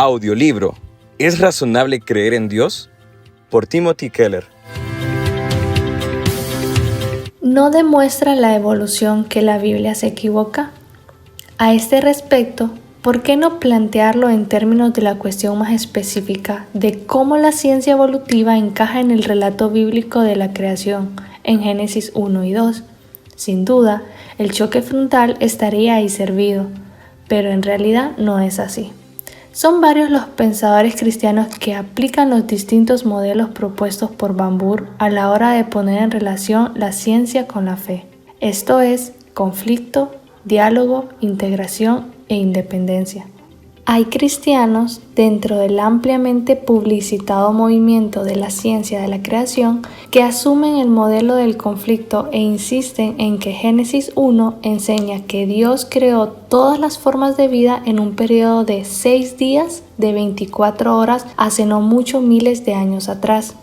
Audiolibro ¿Es razonable creer en Dios? Por Timothy Keller. ¿No demuestra la evolución que la Biblia se equivoca? A este respecto, ¿por qué no plantearlo en términos de la cuestión más específica de cómo la ciencia evolutiva encaja en el relato bíblico de la creación en Génesis 1 y 2? Sin duda, el choque frontal estaría ahí servido, pero en realidad no es así. Son varios los pensadores cristianos que aplican los distintos modelos propuestos por Van Buhr a la hora de poner en relación la ciencia con la fe. Esto es, conflicto, diálogo, integración e independencia. Hay cristianos dentro del ampliamente publicitado movimiento de la ciencia de la creación que asumen el modelo del conflicto e insisten en que Génesis 1 enseña que Dios creó todas las formas de vida en un periodo de 6 días de 24 horas hace no mucho miles de años atrás.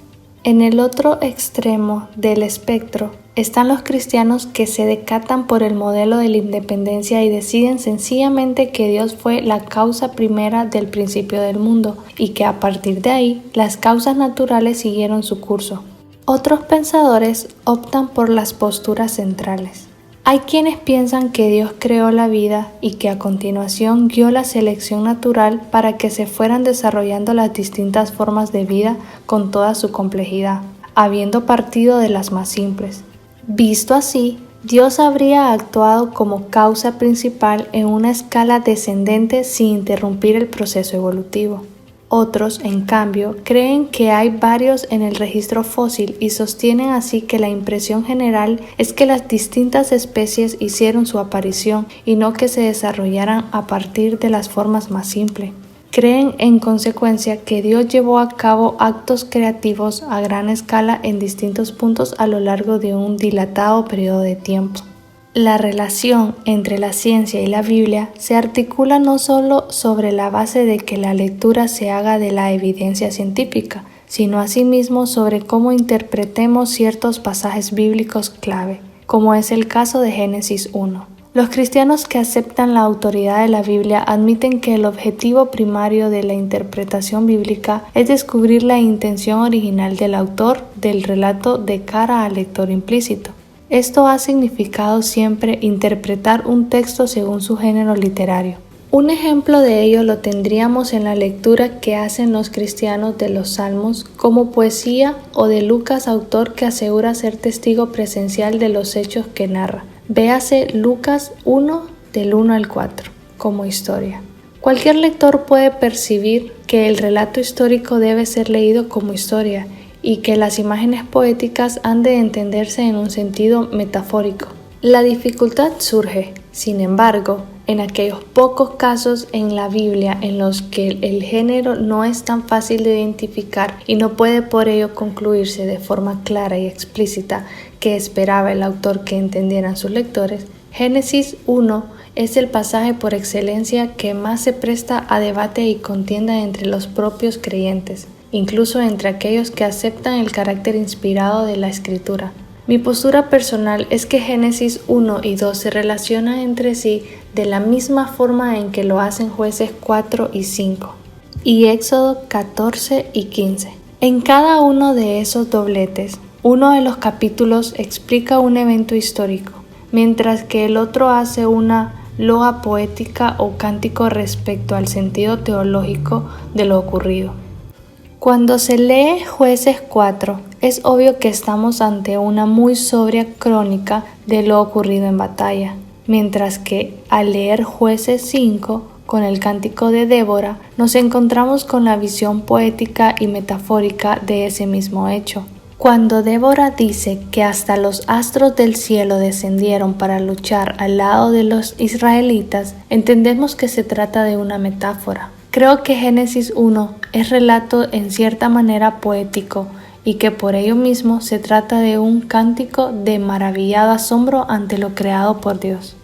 En el otro extremo del espectro están los cristianos que se decatan por el modelo de la independencia y deciden sencillamente que Dios fue la causa primera del principio del mundo y que a partir de ahí las causas naturales siguieron su curso. Otros pensadores optan por las posturas centrales. Hay quienes piensan que Dios creó la vida y que a continuación guió la selección natural para que se fueran desarrollando las distintas formas de vida con toda su complejidad, habiendo partido de las más simples. Visto así, Dios habría actuado como causa principal en una escala descendente sin interrumpir el proceso evolutivo. Otros, en cambio, creen que hay varios en el registro fósil y sostienen así que la impresión general es que las distintas especies hicieron su aparición y no que se desarrollaran a partir de las formas más simples. Creen en consecuencia que Dios llevó a cabo actos creativos a gran escala en distintos puntos a lo largo de un dilatado periodo de tiempo. La relación entre la ciencia y la Biblia se articula no solo sobre la base de que la lectura se haga de la evidencia científica, sino asimismo sobre cómo interpretemos ciertos pasajes bíblicos clave, como es el caso de Génesis 1. Los cristianos que aceptan la autoridad de la Biblia admiten que el objetivo primario de la interpretación bíblica es descubrir la intención original del autor del relato de cara al lector implícito. Esto ha significado siempre interpretar un texto según su género literario. Un ejemplo de ello lo tendríamos en la lectura que hacen los cristianos de los Salmos como poesía o de Lucas, autor que asegura ser testigo presencial de los hechos que narra. Véase Lucas 1 del 1 al 4 como historia. Cualquier lector puede percibir que el relato histórico debe ser leído como historia y que las imágenes poéticas han de entenderse en un sentido metafórico. La dificultad surge, sin embargo, en aquellos pocos casos en la Biblia en los que el género no es tan fácil de identificar y no puede por ello concluirse de forma clara y explícita que esperaba el autor que entendieran sus lectores. Génesis 1 es el pasaje por excelencia que más se presta a debate y contienda entre los propios creyentes, incluso entre aquellos que aceptan el carácter inspirado de la Escritura. Mi postura personal es que Génesis 1 y 2 se relacionan entre sí de la misma forma en que lo hacen Jueces 4 y 5 y Éxodo 14 y 15. En cada uno de esos dobletes, uno de los capítulos explica un evento histórico, mientras que el otro hace una loa poética o cántico respecto al sentido teológico de lo ocurrido. Cuando se lee Jueces 4, es obvio que estamos ante una muy sobria crónica de lo ocurrido en batalla, mientras que al leer Jueces 5, con el cántico de Débora, nos encontramos con la visión poética y metafórica de ese mismo hecho. Cuando Débora dice que hasta los astros del cielo descendieron para luchar al lado de los israelitas, entendemos que se trata de una metáfora. Creo que Génesis 1 es relato en cierta manera poético y que por ello mismo se trata de un cántico de maravillado asombro ante lo creado por Dios.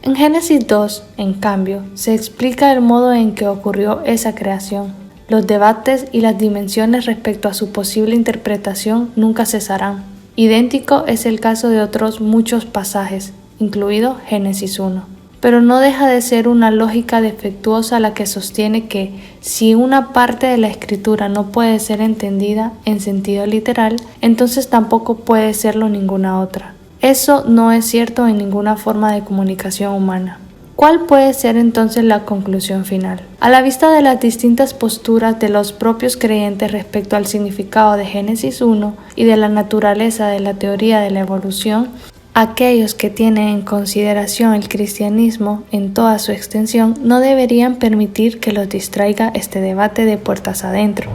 En Génesis 2, en cambio, se explica el modo en que ocurrió esa creación. Los debates y las dimensiones respecto a su posible interpretación nunca cesarán. Idéntico es el caso de otros muchos pasajes, incluido Génesis 1. pero no deja de ser una lógica defectuosa la que sostiene que si una parte de la escritura no puede ser entendida en sentido literal, entonces tampoco puede serlo ninguna otra. Eso no es cierto en ninguna forma de comunicación humana. ¿Cuál puede ser entonces la conclusión final? A la vista de las distintas posturas de los propios creyentes respecto al significado de Génesis 1 y de la naturaleza de la teoría de la evolución, aquellos que tienen en consideración el cristianismo en toda su extensión no deberían permitir que los distraiga este debate de puertas adentro.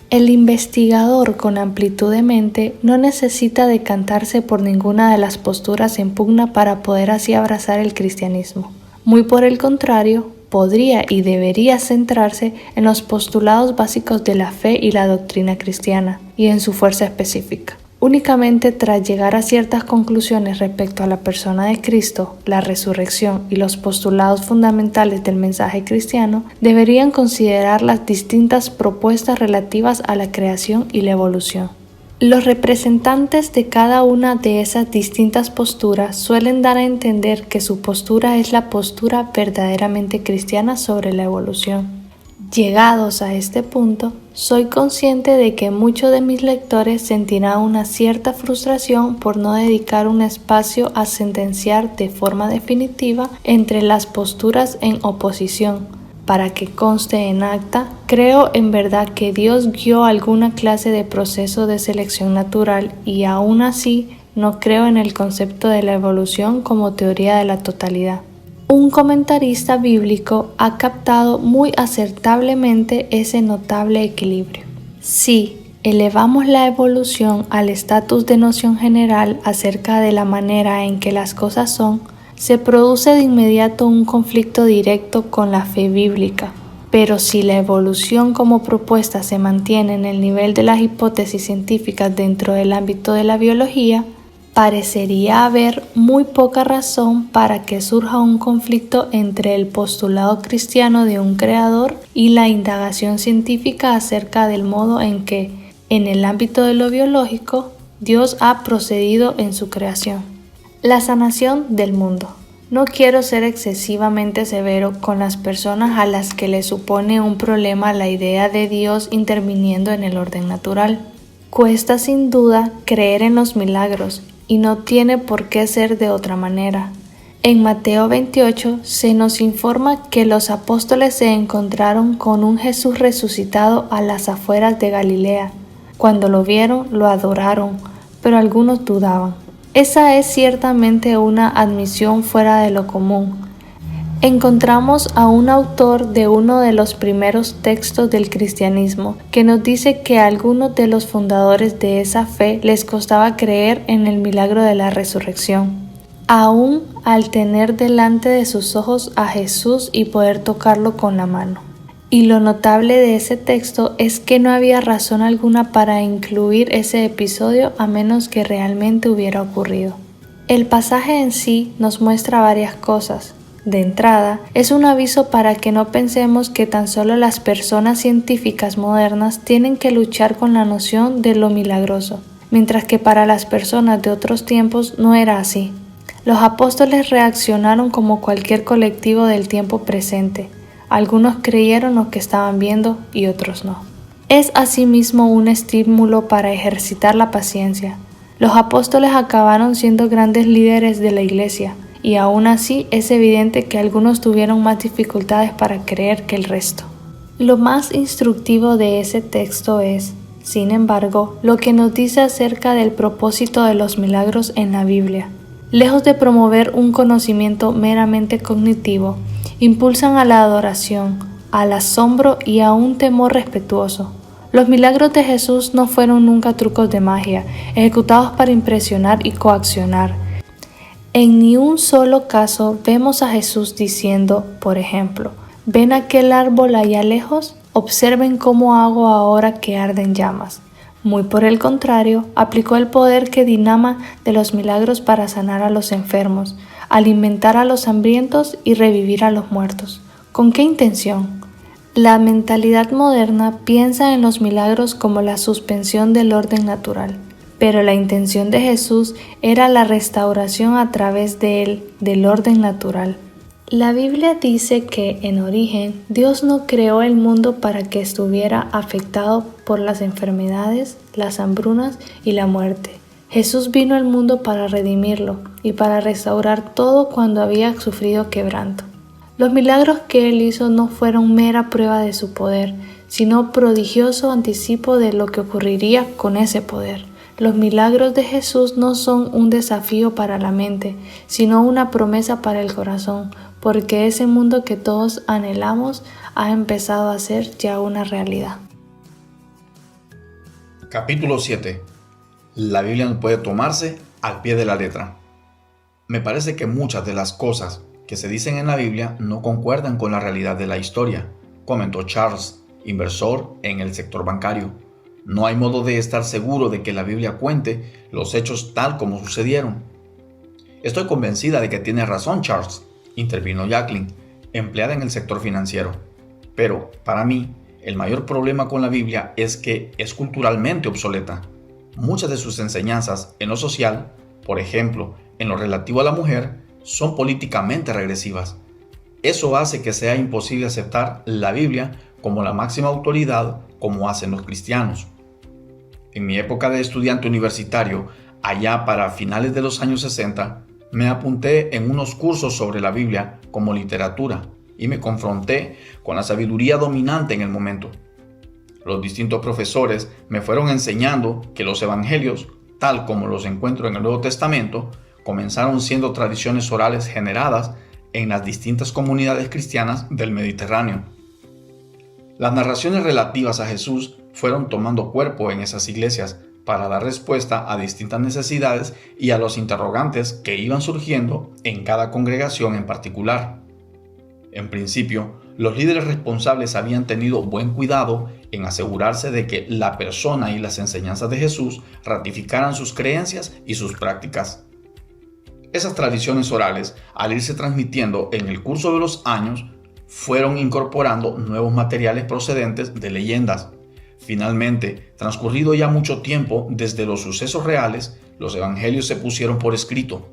El investigador con amplitud de mente no necesita decantarse por ninguna de las posturas en pugna para poder así abrazar el cristianismo. Muy por el contrario, podría y debería centrarse en los postulados básicos de la fe y la doctrina cristiana, y en su fuerza específica. Únicamente tras llegar a ciertas conclusiones respecto a la persona de Cristo, la resurrección y los postulados fundamentales del mensaje cristiano, deberían considerar las distintas propuestas relativas a la creación y la evolución. Los representantes de cada una de esas distintas posturas suelen dar a entender que su postura es la postura verdaderamente cristiana sobre la evolución. Llegados a este punto, soy consciente de que muchos de mis lectores sentirán una cierta frustración por no dedicar un espacio a sentenciar de forma definitiva entre las posturas en oposición. Para que conste en acta, creo en verdad que Dios guió alguna clase de proceso de selección natural y aún así no creo en el concepto de la evolución como teoría de la totalidad. Un comentarista bíblico ha captado muy acertablemente ese notable equilibrio. Si elevamos la evolución al estatus de noción general acerca de la manera en que las cosas son, se produce de inmediato un conflicto directo con la fe bíblica. Pero si la evolución como propuesta se mantiene en el nivel de las hipótesis científicas dentro del ámbito de la biología, parecería haber muy poca razón para que surja un conflicto entre el postulado cristiano de un creador y la indagación científica acerca del modo en que, en el ámbito de lo biológico, Dios ha procedido en su creación. La sanación del mundo. No quiero ser excesivamente severo con las personas a las que les supone un problema la idea de Dios interviniendo en el orden natural. Cuesta sin duda creer en los milagros, y no tiene por qué ser de otra manera. En Mateo 28 se nos informa que los apóstoles se encontraron con un Jesús resucitado a las afueras de Galilea. Cuando lo vieron, lo adoraron, pero algunos dudaban. Esa es ciertamente una admisión fuera de lo común. Encontramos a un autor de uno de los primeros textos del cristianismo que nos dice que a algunos de los fundadores de esa fe les costaba creer en el milagro de la resurrección, aún al tener delante de sus ojos a Jesús y poder tocarlo con la mano. Y lo notable de ese texto es que no había razón alguna para incluir ese episodio a menos que realmente hubiera ocurrido. El pasaje en sí nos muestra varias cosas. De entrada, es un aviso para que no pensemos que tan solo las personas científicas modernas tienen que luchar con la noción de lo milagroso, mientras que para las personas de otros tiempos no era así. Los apóstoles reaccionaron como cualquier colectivo del tiempo presente. Algunos creyeron lo que estaban viendo y otros no. Es asimismo un estímulo para ejercitar la paciencia. Los apóstoles acabaron siendo grandes líderes de la iglesia, y aún así es evidente que algunos tuvieron más dificultades para creer que el resto. Lo más instructivo de ese texto es, sin embargo, lo que nos dice acerca del propósito de los milagros en la Biblia. Lejos de promover un conocimiento meramente cognitivo, impulsan a la adoración, al asombro y a un temor respetuoso. Los milagros de Jesús no fueron nunca trucos de magia, ejecutados para impresionar y coaccionar. En ni un solo caso vemos a Jesús diciendo, por ejemplo, ¿ven aquel árbol allá lejos? Observen cómo hago ahora que arde en llamas. Muy por el contrario, aplicó el poder que dinama de los milagros para sanar a los enfermos, alimentar a los hambrientos y revivir a los muertos. ¿Con qué intención? La mentalidad moderna piensa en los milagros como la suspensión del orden natural. Pero la intención de Jesús era la restauración a través de él del orden natural. La Biblia dice que en origen Dios no creó el mundo para que estuviera afectado por las enfermedades, las hambrunas y la muerte. Jesús vino al mundo para redimirlo y para restaurar todo cuando había sufrido quebranto. Los milagros que Él hizo no fueron mera prueba de su poder, sino prodigioso anticipo de lo que ocurriría con ese poder. Los milagros de Jesús no son un desafío para la mente, sino una promesa para el corazón, porque ese mundo que todos anhelamos ha empezado a ser ya una realidad. Capítulo 7. La Biblia no puede tomarse al pie de la letra. Me parece que muchas de las cosas que se dicen en la Biblia no concuerdan con la realidad de la historia, comentó Charles, inversor en el sector bancario. No hay modo de estar seguro de que la Biblia cuente los hechos tal como sucedieron. Estoy convencida de que tiene razón Charles, intervino Jacqueline, empleada en el sector financiero. Pero, para mí, el mayor problema con la Biblia es que es culturalmente obsoleta. Muchas de sus enseñanzas en lo social, por ejemplo, en lo relativo a la mujer, son políticamente regresivas. Eso hace que sea imposible aceptar la Biblia como la máxima autoridad como hacen los cristianos. En mi época de estudiante universitario, allá para finales de los años 60, me apunté en unos cursos sobre la Biblia como literatura y me confronté con la sabiduría dominante en el momento. Los distintos profesores me fueron enseñando que los evangelios, tal como los encuentro en el Nuevo Testamento, comenzaron siendo tradiciones orales generadas en las distintas comunidades cristianas del Mediterráneo. Las narraciones relativas a Jesús fueron tomando cuerpo en esas iglesias para dar respuesta a distintas necesidades y a los interrogantes que iban surgiendo en cada congregación en particular. En principio, los líderes responsables habían tenido buen cuidado en asegurarse de que la persona y las enseñanzas de Jesús ratificaran sus creencias y sus prácticas. Esas tradiciones orales, al irse transmitiendo en el curso de los años, fueron incorporando nuevos materiales procedentes de leyendas. Finalmente, transcurrido ya mucho tiempo desde los sucesos reales, los evangelios se pusieron por escrito.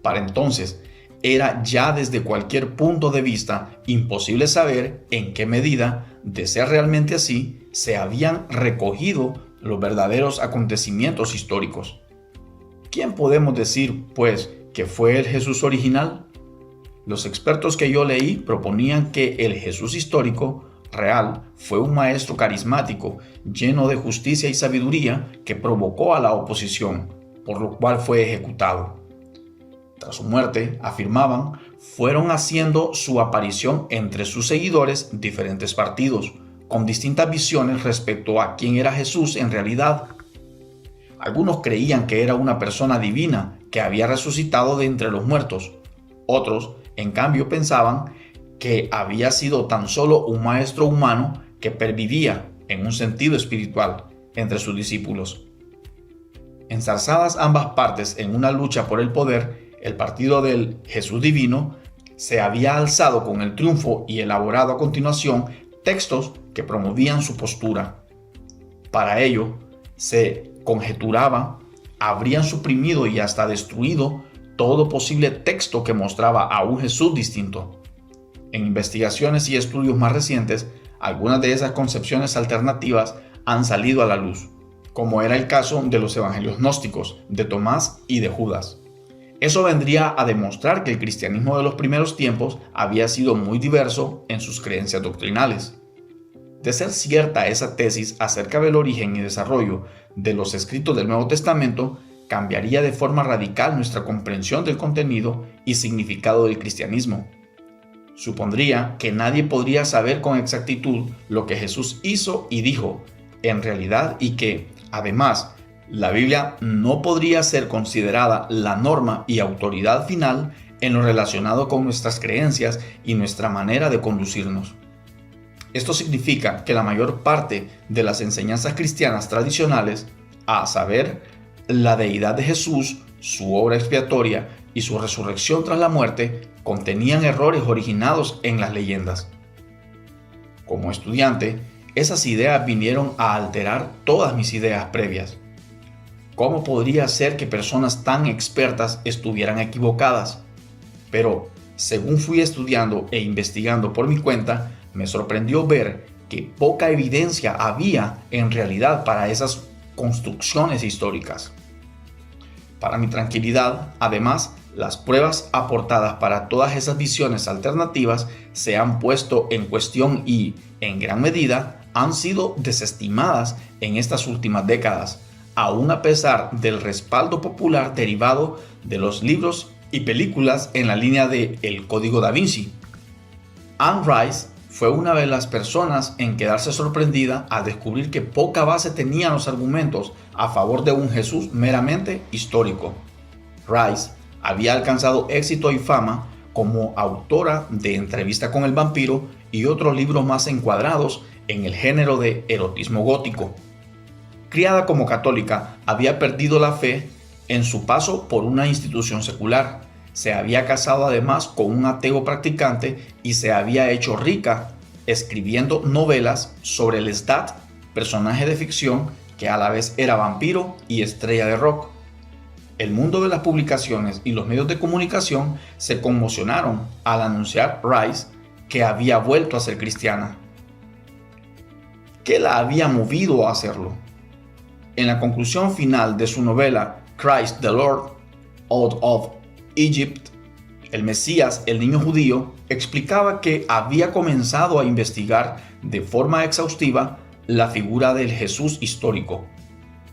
Para entonces, era ya desde cualquier punto de vista imposible saber en qué medida, de ser realmente así, se habían recogido los verdaderos acontecimientos históricos. ¿Quién podemos decir, pues, que fue el Jesús original? Los expertos que yo leí proponían que el Jesús histórico, real, fue un maestro carismático, lleno de justicia y sabiduría, que provocó a la oposición, por lo cual fue ejecutado. Tras su muerte, afirmaban, fueron haciendo su aparición entre sus seguidores diferentes partidos, con distintas visiones respecto a quién era Jesús en realidad. Algunos creían que era una persona divina que había resucitado de entre los muertos. Otros, en cambio, pensaban que había sido tan solo un maestro humano que pervivía, en un sentido espiritual, entre sus discípulos. Enzarzadas ambas partes en una lucha por el poder, el partido del Jesús divino se había alzado con el triunfo y elaborado a continuación textos que promovían su postura. Para ello, se conjeturaba, habrían suprimido y hasta destruido todo posible texto que mostraba a un Jesús distinto. En investigaciones y estudios más recientes, algunas de esas concepciones alternativas han salido a la luz, como era el caso de los evangelios gnósticos, de Tomás y de Judas. Eso vendría a demostrar que el cristianismo de los primeros tiempos había sido muy diverso en sus creencias doctrinales. De ser cierta esa tesis acerca del origen y desarrollo de los escritos del Nuevo Testamento, cambiaría de forma radical nuestra comprensión del contenido y significado del cristianismo. Supondría que nadie podría saber con exactitud lo que Jesús hizo y dijo en realidad y que, además, la Biblia no podría ser considerada la norma y autoridad final en lo relacionado con nuestras creencias y nuestra manera de conducirnos. Esto significa que la mayor parte de las enseñanzas cristianas tradicionales, a saber, la deidad de Jesús, su obra expiatoria y su resurrección tras la muerte, contenían errores originados en las leyendas. Como estudiante, esas ideas vinieron a alterar todas mis ideas previas. ¿Cómo podría ser que personas tan expertas estuvieran equivocadas? Pero, Según fui estudiando e investigando por mi cuenta, me sorprendió ver que poca evidencia había en realidad para esas construcciones históricas. Para mi tranquilidad, además, las pruebas aportadas para todas esas visiones alternativas se han puesto en cuestión y, en gran medida, han sido desestimadas en estas últimas décadas, aun a pesar del respaldo popular derivado de los libros y películas en la línea de El Código Da Vinci. Anne Rice fue una de las personas en quedarse sorprendida al descubrir que poca base tenían los argumentos a favor de un Jesús meramente histórico. Rice había alcanzado éxito y fama como autora de Entrevista con el vampiro y otros libros más encuadrados en el género de erotismo gótico. Criada como católica, había perdido la fe en su paso por una institución secular. Se había casado además con un ateo practicante y se había hecho rica escribiendo novelas sobre Lestat, personaje de ficción que a la vez era vampiro y estrella de rock. El mundo de las publicaciones y los medios de comunicación se conmocionaron al anunciar Rice que había vuelto a ser cristiana. ¿Qué la había movido a hacerlo? En la conclusión final de su novela Christ the Lord, Out of Egypt, el Mesías, el niño judío, explicaba que había comenzado a investigar de forma exhaustiva la figura del Jesús histórico,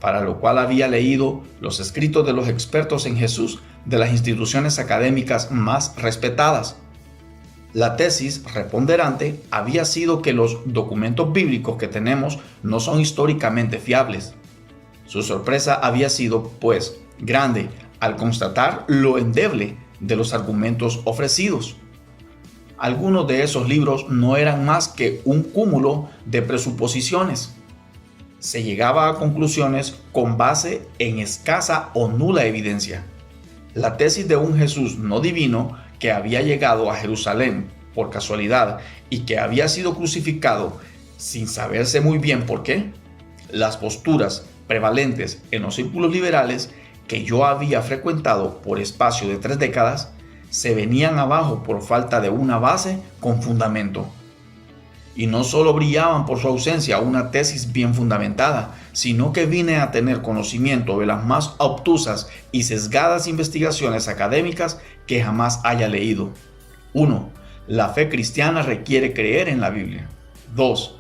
para lo cual había leído los escritos de los expertos en Jesús de las instituciones académicas más respetadas. La tesis preponderante había sido que los documentos bíblicos que tenemos no son históricamente fiables. Su sorpresa había sido, pues, grande al constatar lo endeble de los argumentos ofrecidos. Algunos de esos libros no eran más que un cúmulo de presuposiciones. Se llegaba a conclusiones con base en escasa o nula evidencia. La tesis de un Jesús no divino que había llegado a Jerusalén por casualidad y que había sido crucificado sin saberse muy bien por qué. Las posturas prevalentes en los círculos liberales que yo había frecuentado por espacio de 3 décadas se venían abajo por falta de una base con fundamento. Y no solo brillaban por su ausencia una tesis bien fundamentada, sino que vine a tener conocimiento de las más obtusas y sesgadas investigaciones académicas que jamás haya leído. 1. La fe cristiana requiere creer en la Biblia. 2.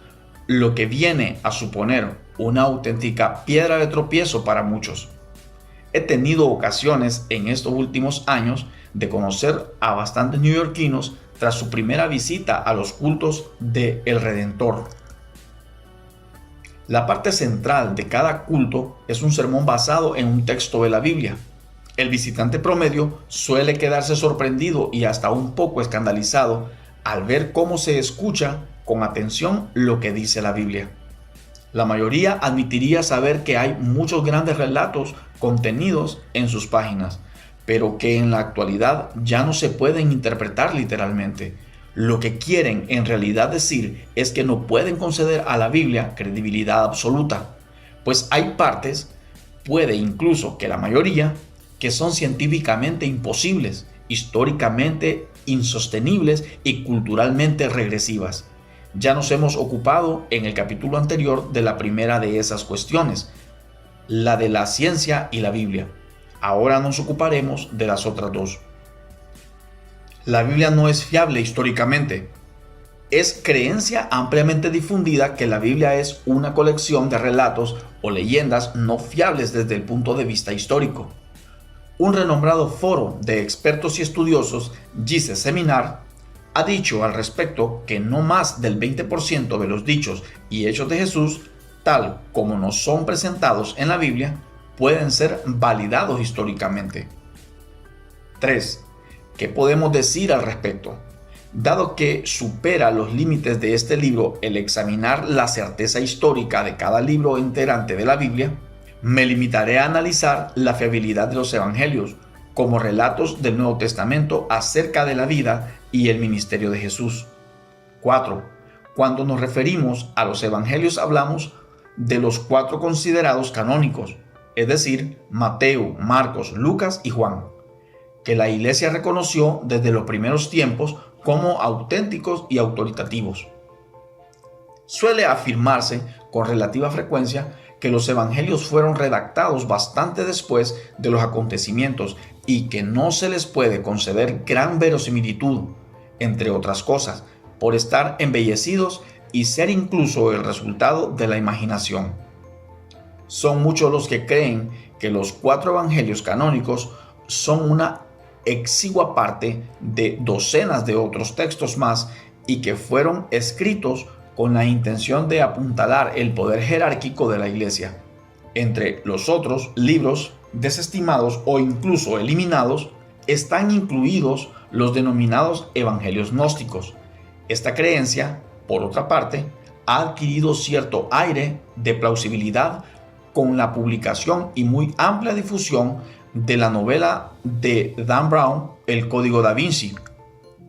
Lo que viene a suponer una auténtica piedra de tropiezo para muchos. He tenido ocasiones en estos últimos años de conocer a bastantes neoyorquinos tras su primera visita a los cultos de El Redentor. La parte central de cada culto es un sermón basado en un texto de la Biblia. El visitante promedio suele quedarse sorprendido y hasta un poco escandalizado al ver cómo se escucha con atención lo que dice la Biblia. La mayoría admitiría saber que hay muchos grandes relatos contenidos en sus páginas, pero que en la actualidad ya no se pueden interpretar literalmente. Lo que quieren en realidad decir es que no pueden conceder a la Biblia credibilidad absoluta, pues hay partes, puede incluso que la mayoría, que son científicamente imposibles, históricamente insostenibles y culturalmente regresivas. Ya nos hemos ocupado en el capítulo anterior de la primera de esas cuestiones, la de la ciencia y la Biblia. Ahora nos ocuparemos de las otras dos. La Biblia no es fiable históricamente. Es creencia ampliamente difundida que la Biblia es una colección de relatos o leyendas no fiables desde el punto de vista histórico. Un renombrado foro de expertos y estudiosos, Jesus Seminar, ha dicho al respecto que no más del 20% de los dichos y hechos de Jesús, tal como nos son presentados en la Biblia, pueden ser validados históricamente. 3. ¿Qué podemos decir al respecto? Dado que supera los límites de este libro el examinar la certeza histórica de cada libro enterante de la Biblia, me limitaré a analizar la fiabilidad de los evangelios como relatos del Nuevo Testamento acerca de la vida y el ministerio de Jesús. 4. Cuando nos referimos a los evangelios hablamos de los 4 considerados canónicos, es decir, Mateo, Marcos, Lucas y Juan. que la Iglesia reconoció desde los primeros tiempos como auténticos y autoritativos. Suele afirmarse con relativa frecuencia que los evangelios fueron redactados bastante después de los acontecimientos y que no se les puede conceder gran verosimilitud, entre otras cosas, por estar embellecidos y ser incluso el resultado de la imaginación. Son muchos los que creen que los 4 evangelios canónicos son una exigua parte de docenas de otros textos más y que fueron escritos con la intención de apuntalar el poder jerárquico de la Iglesia. Entre los otros libros desestimados o incluso eliminados están incluidos los denominados evangelios gnósticos. Esta creencia, por otra parte, ha adquirido cierto aire de plausibilidad con la publicación y muy amplia difusión de la novela de Dan Brown, El Código Da Vinci.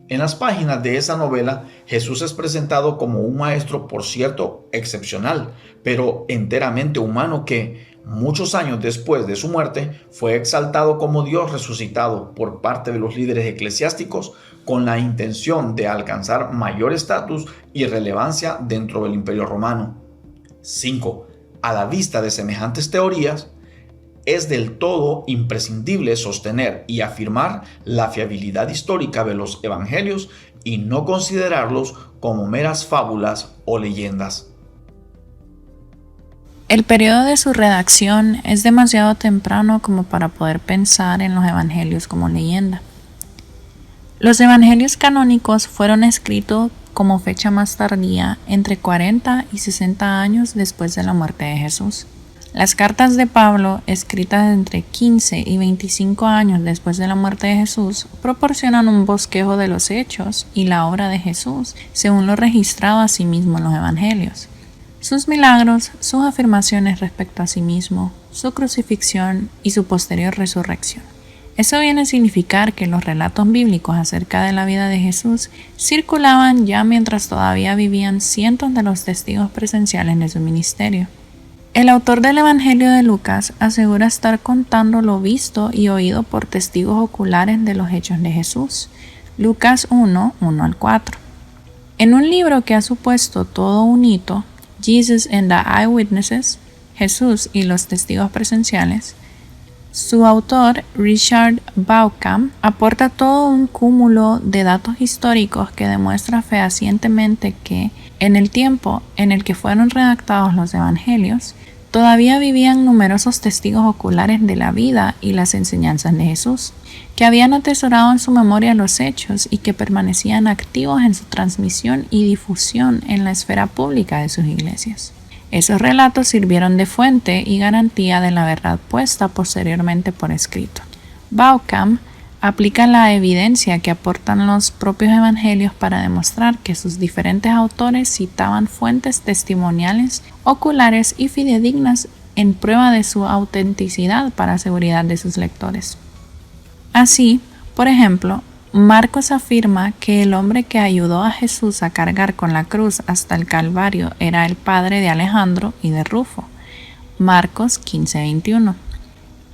En las páginas de esa novela, Jesús es presentado como un maestro, por cierto, excepcional, pero enteramente humano que, muchos años después de su muerte, fue exaltado como Dios resucitado por parte de los líderes eclesiásticos con la intención de alcanzar mayor estatus y relevancia dentro del Imperio Romano. 5. A la vista de semejantes teorías, es del todo imprescindible sostener y afirmar la fiabilidad histórica de los evangelios y no considerarlos como meras fábulas o leyendas. El periodo de su redacción es demasiado temprano como para poder pensar en los evangelios como leyenda. Los evangelios canónicos fueron escritos como fecha más tardía, entre 40 y 60 años después de la muerte de Jesús. Las cartas de Pablo, escritas entre 15 y 25 años después de la muerte de Jesús, proporcionan un bosquejo de los hechos y la obra de Jesús, según lo registrado a sí mismo en los evangelios. Sus milagros, sus afirmaciones respecto a sí mismo, su crucifixión y su posterior resurrección. Eso viene a significar que los relatos bíblicos acerca de la vida de Jesús circulaban ya mientras todavía vivían cientos de los testigos presenciales de su ministerio. El autor del Evangelio de Lucas asegura estar contando lo visto y oído por testigos oculares de los hechos de Jesús. Lucas 1, 1 al 4. En un libro que ha supuesto todo un hito, Jesus and the Eyewitnesses, Jesús y los testigos presenciales, su autor, Richard Bauckham, aporta todo un cúmulo de datos históricos que demuestra fehacientemente que, en el tiempo en el que fueron redactados los evangelios, todavía vivían numerosos testigos oculares de la vida y las enseñanzas de Jesús, que habían atesorado en su memoria los hechos y que permanecían activos en su transmisión y difusión en la esfera pública de sus iglesias. Esos relatos sirvieron de fuente y garantía de la verdad puesta posteriormente por escrito. Bauckham aplica la evidencia que aportan los propios evangelios para demostrar que sus diferentes autores citaban fuentes testimoniales, oculares y fidedignas en prueba de su autenticidad para seguridad de sus lectores. Así, por ejemplo, Marcos afirma que el hombre que ayudó a Jesús a cargar con la cruz hasta el Calvario era el padre de Alejandro y de Rufo. Marcos 15:21.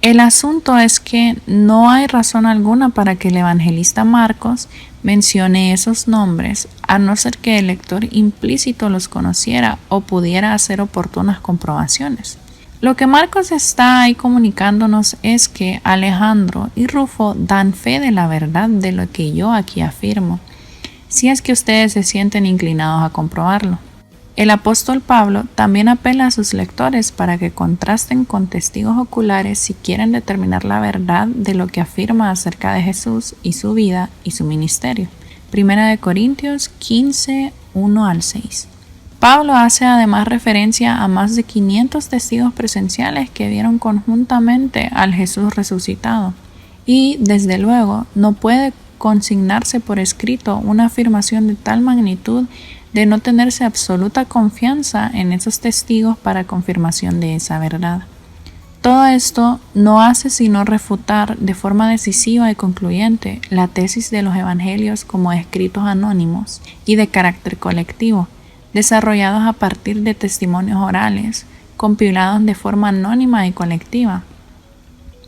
El asunto es que no hay razón alguna para que el evangelista Marcos mencione esos nombres, a no ser que el lector implícito los conociera o pudiera hacer oportunas comprobaciones. Lo que Marcos está ahí comunicándonos es que Alejandro y Rufo dan fe de la verdad de lo que yo aquí afirmo, si es que ustedes se sienten inclinados a comprobarlo. El apóstol Pablo también apela a sus lectores para que contrasten con testigos oculares si quieren determinar la verdad de lo que afirma acerca de Jesús y su vida y su ministerio. 1 Corintios 15, 1 al 6. Pablo hace además referencia a más de 500 testigos presenciales que vieron conjuntamente al Jesús resucitado. Y, desde luego, no puede consignarse por escrito una afirmación de tal magnitud de no tenerse absoluta confianza en esos testigos para confirmación de esa verdad. Todo esto no hace sino refutar de forma decisiva y concluyente la tesis de los evangelios como escritos anónimos y de carácter colectivo, desarrollados a partir de testimonios orales, compilados de forma anónima y colectiva.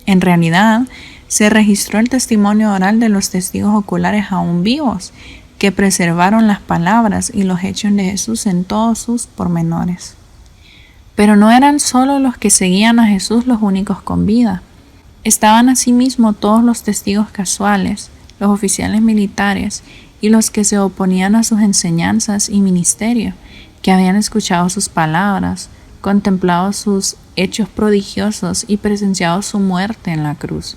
En realidad, se registró el testimonio oral de los testigos oculares aún vivos, que preservaron las palabras y los hechos de Jesús en todos sus pormenores. Pero no eran solo los que seguían a Jesús los únicos con vida. Estaban asimismo todos los testigos casuales, los oficiales militares y los que se oponían a sus enseñanzas y ministerio, que habían escuchado sus palabras, contemplado sus hechos prodigiosos y presenciado su muerte en la cruz.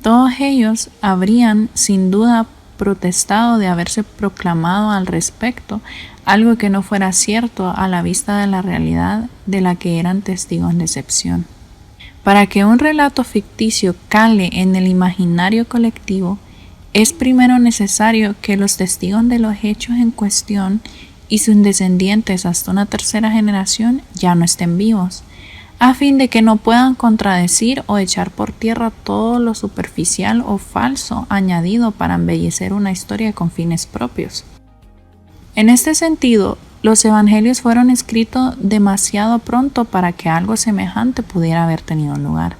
Todos ellos habrían, sin duda, protestado de haberse proclamado al respecto algo que no fuera cierto a la vista de la realidad de la que eran testigos de excepción. Para que un relato ficticio cale en el imaginario colectivo, es primero necesario que los testigos de los hechos en cuestión y sus descendientes hasta una tercera generación ya no estén vivos, a fin de que no puedan contradecir o echar por tierra todo lo superficial o falso añadido para embellecer una historia con fines propios. En este sentido, los evangelios fueron escritos demasiado pronto para que algo semejante pudiera haber tenido lugar.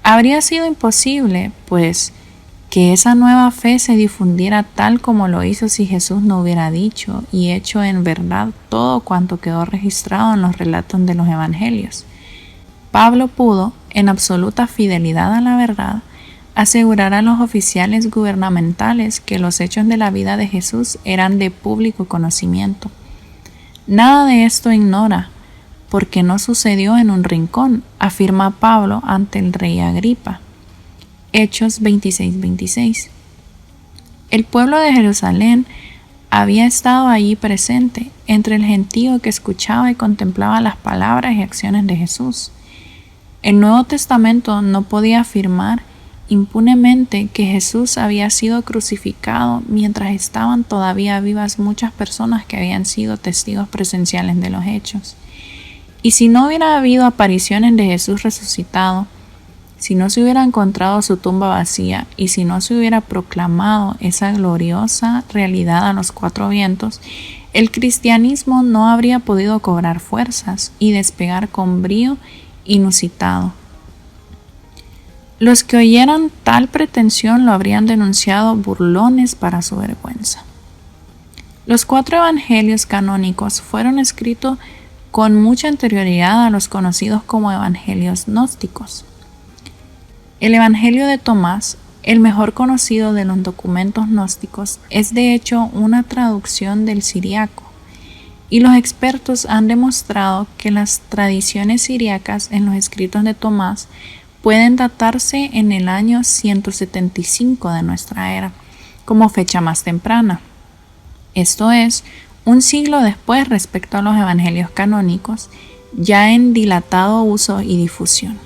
Habría sido imposible, pues, que esa nueva fe se difundiera tal como lo hizo si Jesús no hubiera dicho y hecho en verdad todo cuanto quedó registrado en los relatos de los evangelios. Pablo pudo, en absoluta fidelidad a la verdad, asegurar a los oficiales gubernamentales que los hechos de la vida de Jesús eran de público conocimiento. Nada de esto ignora, porque no sucedió en un rincón, afirma Pablo ante el rey Agripa. Hechos 26:26. El pueblo de Jerusalén había estado allí presente, entre el gentío que escuchaba y contemplaba las palabras y acciones de Jesús. El Nuevo Testamento no podía afirmar impunemente que Jesús había sido crucificado mientras estaban todavía vivas muchas personas que habían sido testigos presenciales de los hechos. Y si no hubiera habido apariciones de Jesús resucitado, si no se hubiera encontrado su tumba vacía y si no se hubiera proclamado esa gloriosa realidad a los cuatro vientos, el cristianismo no habría podido cobrar fuerzas y despegar con brío inusitado. Los que oyeran tal pretensión lo habrían denunciado burlones para su vergüenza. Los cuatro evangelios canónicos fueron escritos con mucha anterioridad a los conocidos como evangelios gnósticos. El Evangelio de Tomás, el mejor conocido de los documentos gnósticos, es de hecho una traducción del siriaco, y los expertos han demostrado que las tradiciones siriacas en los escritos de Tomás pueden datarse en el año 175 de nuestra era, como fecha más temprana. Esto es, un siglo después respecto a los evangelios canónicos, ya en dilatado uso y difusión.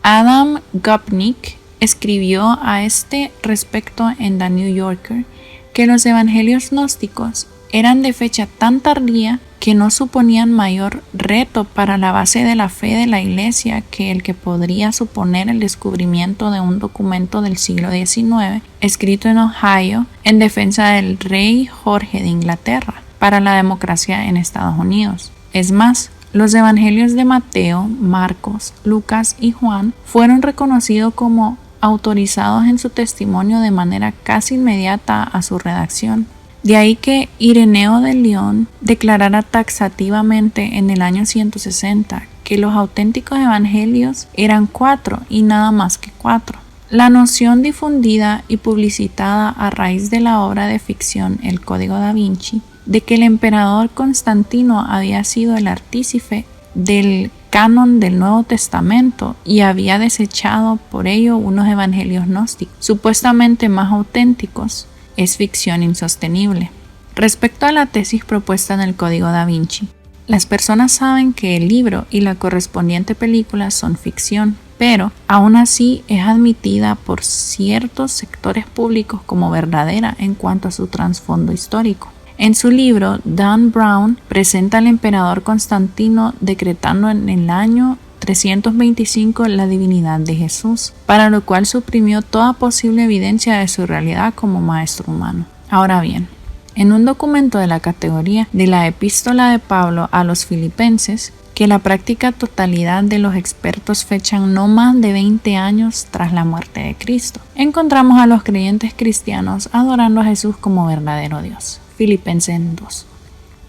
Adam Gopnik escribió a este respecto en The New Yorker que los evangelios gnósticos eran de fecha tan tardía que no suponían mayor reto para la base de la fe de la Iglesia que el que podría suponer el descubrimiento de un documento del siglo XIX escrito en Ohio en defensa del rey Jorge de Inglaterra para la democracia en Estados Unidos. Es más, los evangelios de Mateo, Marcos, Lucas y Juan fueron reconocidos como autorizados en su testimonio de manera casi inmediata a su redacción. De ahí que Ireneo de León declarara taxativamente en el año 160 que los auténticos evangelios eran 4 y nada más que 4. La noción difundida y publicitada a raíz de la obra de ficción El Código da Vinci de que el emperador Constantino había sido el artífice del canon del Nuevo Testamento y había desechado por ello unos evangelios gnósticos, supuestamente más auténticos, es ficción insostenible. Respecto a la tesis propuesta en el Código da Vinci, las personas saben que el libro y la correspondiente película son ficción, pero aún así es admitida por ciertos sectores públicos como verdadera en cuanto a su trasfondo histórico. En su libro, Dan Brown presenta al emperador Constantino decretando en el año 325 la divinidad de Jesús, para lo cual suprimió toda posible evidencia de su realidad como maestro humano. Ahora bien, en un documento de la categoría de la Epístola de Pablo a los Filipenses, que que la práctica totalidad de los expertos fechan no más de 20 años tras la muerte de Cristo. Encontramos a los creyentes cristianos adorando a Jesús como verdadero Dios. Filipenses 2.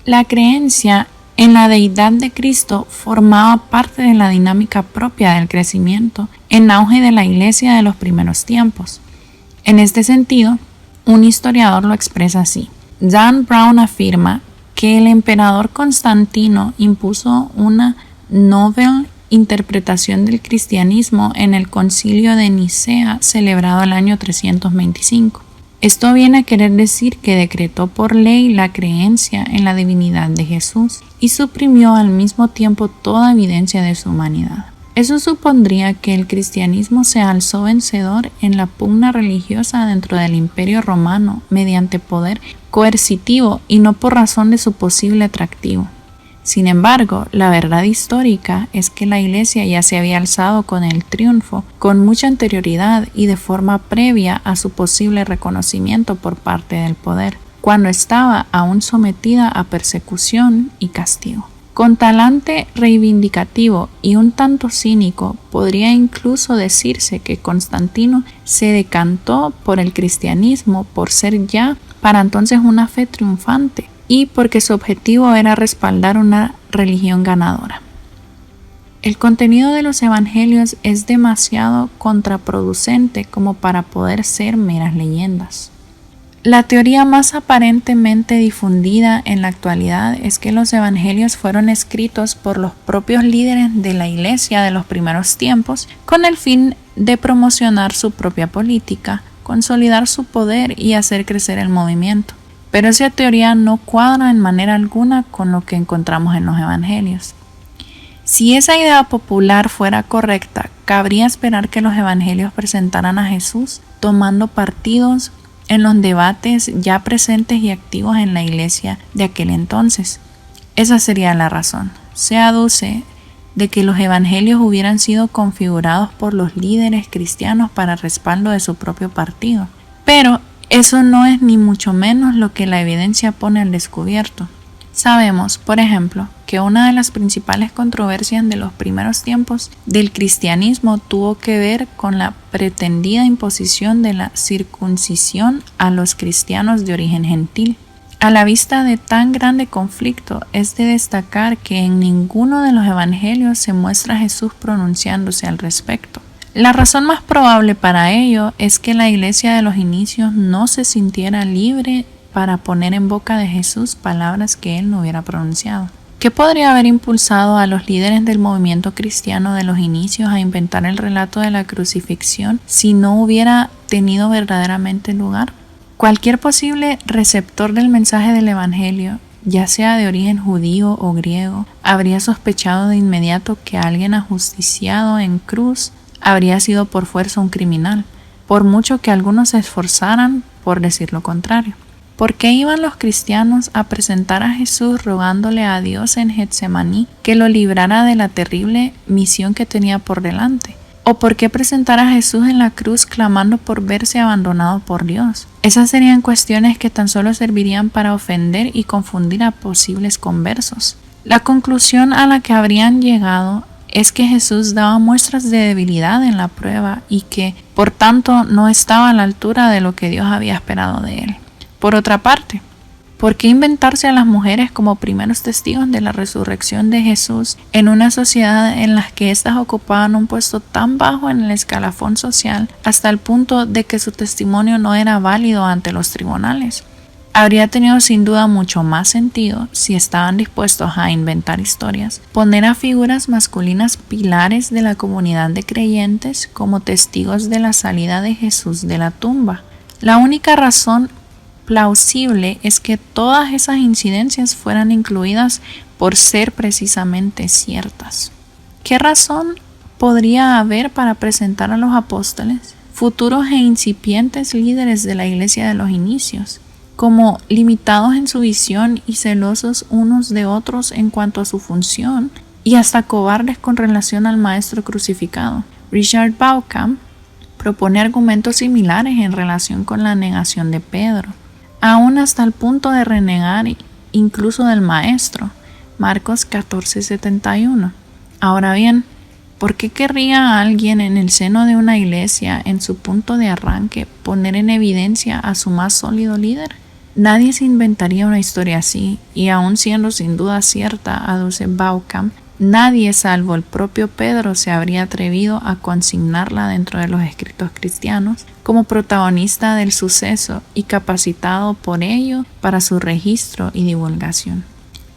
La creencia en la deidad de Cristo formaba parte de la dinámica propia del crecimiento en auge de la Iglesia de los primeros tiempos. En este sentido, un historiador lo expresa así. Dan Brown afirma que el emperador Constantino impuso una novel interpretación del cristianismo en el concilio de Nicea celebrado el año 325. Esto viene a querer decir que decretó por ley la creencia en la divinidad de Jesús y suprimió al mismo tiempo toda evidencia de su humanidad. Eso supondría que el cristianismo se alzó vencedor en la pugna religiosa dentro del Imperio Romano mediante poder coercitivo y no por razón de su posible atractivo. Sin embargo, la verdad histórica es que la Iglesia ya se había alzado con el triunfo con mucha anterioridad y de forma previa a su posible reconocimiento por parte del poder, cuando estaba aún sometida a persecución y castigo. Con talante reivindicativo y un tanto cínico, podría incluso decirse que Constantino se decantó por el cristianismo por ser ya para entonces una fe triunfante y porque su objetivo era respaldar una religión ganadora. El contenido de los evangelios es demasiado contraproducente como para poder ser meras leyendas. La teoría más aparentemente difundida en la actualidad es que los evangelios fueron escritos por los propios líderes de la Iglesia de los primeros tiempos con el fin de promocionar su propia política, consolidar su poder y hacer crecer el movimiento. Pero esa teoría no cuadra en manera alguna con lo que encontramos en los evangelios. Si esa idea popular fuera correcta, cabría esperar que los evangelios presentaran a Jesús tomando partidos en los debates ya presentes y activos en la iglesia de aquel entonces. Esa sería la razón. Se aduce de que los evangelios hubieran sido configurados por los líderes cristianos para respaldo de su propio partido. Pero eso no es ni mucho menos lo que la evidencia pone al descubierto. Sabemos, por ejemplo, que una de las principales controversias de los primeros tiempos del cristianismo tuvo que ver con la pretendida imposición de la circuncisión a los cristianos de origen gentil. A la vista de tan grande conflicto, es de destacar que en ninguno de los evangelios se muestra a Jesús pronunciándose al respecto. La razón más probable para ello es que la iglesia de los inicios no se sintiera libre para poner en boca de Jesús palabras que él no hubiera pronunciado. ¿Qué podría haber impulsado a los líderes del movimiento cristiano de los inicios a inventar el relato de la crucifixión si no hubiera tenido verdaderamente lugar? Cualquier posible receptor del mensaje del Evangelio, ya sea de origen judío o griego, habría sospechado de inmediato que alguien ajusticiado en cruz habría sido por fuerza un criminal, por mucho que algunos se esforzaran por decir lo contrario. ¿Por qué iban los cristianos a presentar a Jesús rogándole a Dios en Getsemaní que lo librara de la terrible misión que tenía por delante? ¿O por qué presentar a Jesús en la cruz clamando por verse abandonado por Dios? Esas serían cuestiones que tan solo servirían para ofender y confundir a posibles conversos. La conclusión a la que habrían llegado es que Jesús daba muestras de debilidad en la prueba y que, por tanto, no estaba a la altura de lo que Dios había esperado de él. Por otra parte, ¿por qué inventarse a las mujeres como primeros testigos de la resurrección de Jesús en una sociedad en la que éstas ocupaban un puesto tan bajo en el escalafón social hasta el punto de que su testimonio no era válido ante los tribunales? Habría tenido sin duda mucho más sentido, si estaban dispuestos a inventar historias, poner a figuras masculinas pilares de la comunidad de creyentes como testigos de la salida de Jesús de la tumba. La única razón plausible es que todas esas incidencias fueran incluidas por ser precisamente ciertas. ¿Qué razón podría haber para presentar a los apóstoles, futuros e incipientes líderes de la iglesia de los inicios, como limitados en su visión y celosos unos de otros en cuanto a su función, y hasta cobardes con relación al maestro crucificado? Richard Bauckham propone argumentos similares en relación con la negación de Pedro, aún hasta el punto de renegar incluso del maestro. Marcos 14:71. Ahora bien, ¿por qué querría alguien en el seno de una iglesia, en su punto de arranque, poner en evidencia a su más sólido líder? Nadie se inventaría una historia así, y aun siendo sin duda cierta, aduce Bauckham, nadie salvo el propio Pedro se habría atrevido a consignarla dentro de los escritos cristianos como protagonista del suceso y capacitado por ello para su registro y divulgación.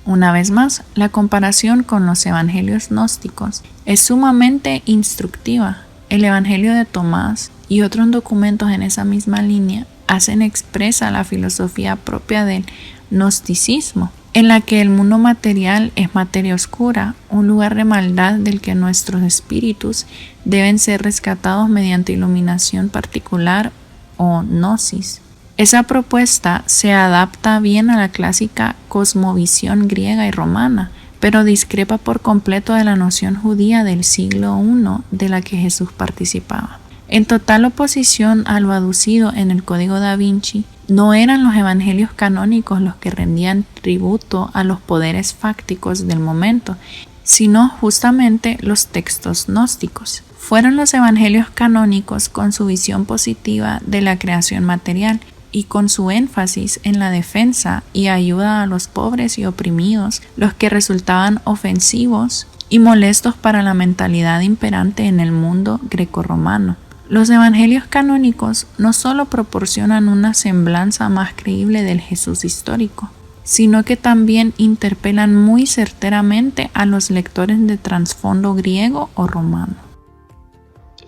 Una vez más, la comparación con los evangelios gnósticos es sumamente instructiva. El Evangelio de Tomás y otros documentos en esa misma línea hacen expresa la filosofía propia del gnosticismo, en la que el mundo material es materia oscura, un lugar de maldad del que nuestros espíritus deben ser rescatados mediante iluminación particular o gnosis. Esa propuesta se adapta bien a la clásica cosmovisión griega y romana, pero discrepa por completo de la noción judía del siglo I de la que Jesús participaba. En total oposición a lo aducido en el Código da Vinci, no eran los evangelios canónicos los que rendían tributo a los poderes fácticos del momento, sino justamente los textos gnósticos. Fueron los evangelios canónicos con su visión positiva de la creación material y con su énfasis en la defensa y ayuda a los pobres y oprimidos los que resultaban ofensivos y molestos para la mentalidad imperante en el mundo grecorromano. Los evangelios canónicos no solo proporcionan una semblanza más creíble del Jesús histórico, sino que también interpelan muy certeramente a los lectores de trasfondo griego o romano.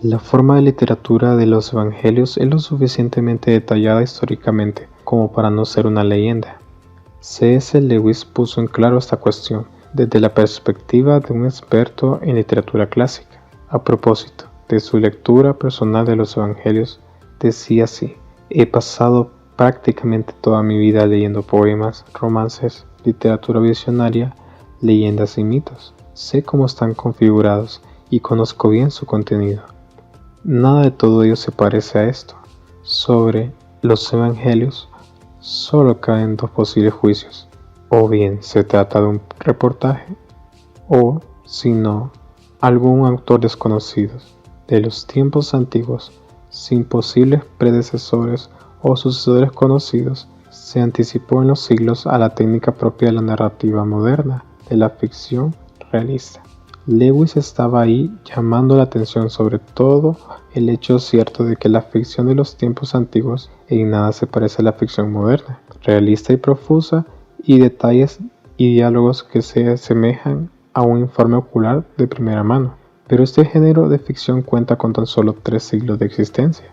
La forma de literatura de los evangelios es lo suficientemente detallada históricamente como para no ser una leyenda. C.S. Lewis puso en claro esta cuestión desde la perspectiva de un experto en literatura clásica. A propósito de su lectura personal de los evangelios, decía así: he pasado prácticamente toda mi vida leyendo poemas, romances, literatura visionaria, leyendas y mitos. Sé cómo están configurados y conozco bien su contenido. Nada de todo ello se parece a esto. Sobre los evangelios solo caben dos posibles juicios: o bien se trata de un reportaje, o, si no, algún autor desconocido de los tiempos antiguos, sin posibles predecesores o sucesores conocidos, se anticipó en los siglos a la técnica propia de la narrativa moderna, de la ficción realista. Lewis estaba ahí llamando la atención sobre todo el hecho cierto de que la ficción de los tiempos antiguos en nada se parece a la ficción moderna, realista y profusa, y detalles y diálogos que se asemejan a un informe ocular de primera mano. Pero este género de ficción cuenta con tan solo 3 siglos de existencia.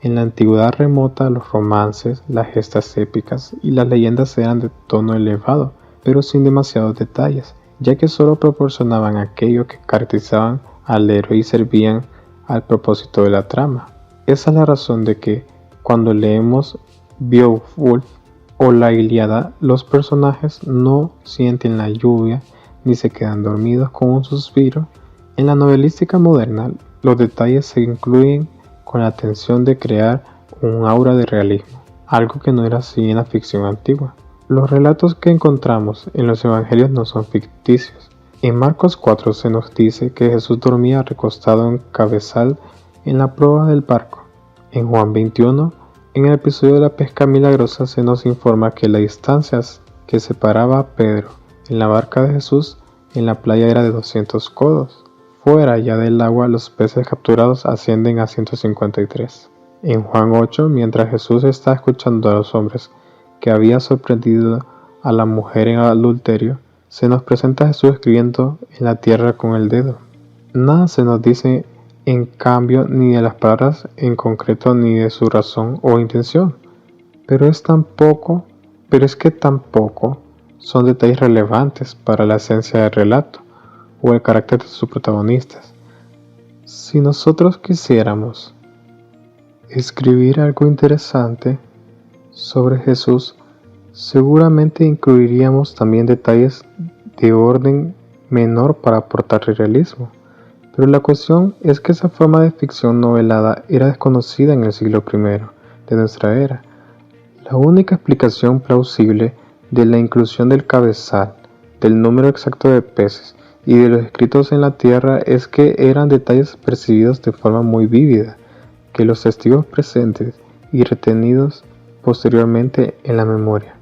En la antigüedad remota, los romances, las gestas épicas y las leyendas eran de tono elevado, pero sin demasiados detalles, ya que solo proporcionaban aquello que caracterizaban al héroe y servían al propósito de la trama. Esa es la razón de que, cuando leemos Beowulf o la Ilíada, los personajes no sienten la lluvia ni se quedan dormidos con un suspiro. En la novelística moderna, los detalles se incluyen con la intención de crear un aura de realismo, algo que no era así en la ficción antigua. Los relatos que encontramos en los evangelios no son ficticios. En Marcos 4 se nos dice que Jesús dormía recostado en cabezal en la proa del barco. En Juan 21, en el episodio de la pesca milagrosa, se nos informa que la distancia que separaba a Pedro en la barca de Jesús en la playa era de 200 codos. Fuera ya del agua, los peces capturados ascienden a 153. En Juan 8, mientras Jesús está escuchando a los hombres que había sorprendido a la mujer en adulterio, se nos presenta a Jesús escribiendo en la tierra con el dedo. Nada se nos dice en cambio ni de las palabras en concreto ni de su razón o intención, pero es que tampoco son detalles relevantes para la esencia del relato o el carácter de sus protagonistas. Si nosotros quisiéramos escribir algo interesante sobre Jesús, seguramente incluiríamos también detalles de orden menor para aportar realismo. Pero la cuestión es que esa forma de ficción novelada era desconocida en el siglo I de nuestra era. La única explicación plausible de la inclusión del cabezal del número exacto de peces y de los escritos en la tierra es que eran detalles percibidos de forma muy vívida, que los testigos presentes y retenidos posteriormente en la memoria.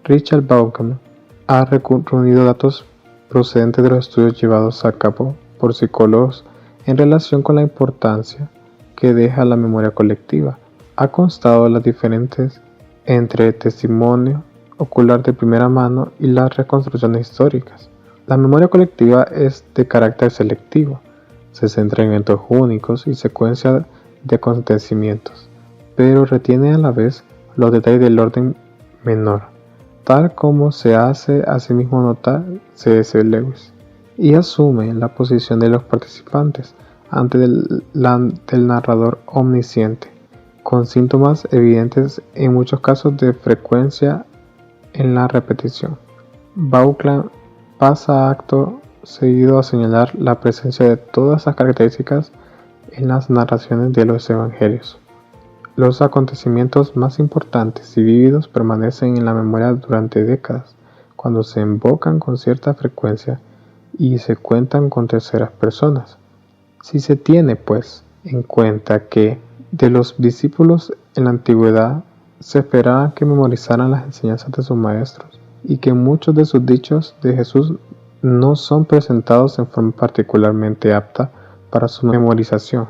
Richard Bauckham ha reunido datos procedentes de los estudios llevados a cabo por psicólogos en relación con la importancia que deja la memoria colectiva. Ha constado las diferencias entre testimonio ocular de primera mano y las reconstrucciones históricas. La memoria colectiva es de carácter selectivo, se centra en eventos únicos y secuencia de acontecimientos, pero retiene a la vez los detalles del orden menor, tal como se hace asimismo notar C.S. Lewis, y asume la posición de los participantes ante del narrador omnisciente, con síntomas evidentes en muchos casos de frecuencia en la repetición. Bauckham pasa acto seguido a señalar la presencia de todas esas características en las narraciones de los evangelios. Los acontecimientos más importantes y vívidos permanecen en la memoria durante décadas, cuando se invocan con cierta frecuencia y se cuentan con terceras personas. Si se tiene, pues, en cuenta que de los discípulos en la antigüedad se esperaba que memorizaran las enseñanzas de sus maestros y que muchos de sus dichos de Jesús no son presentados en forma particularmente apta para su memorización,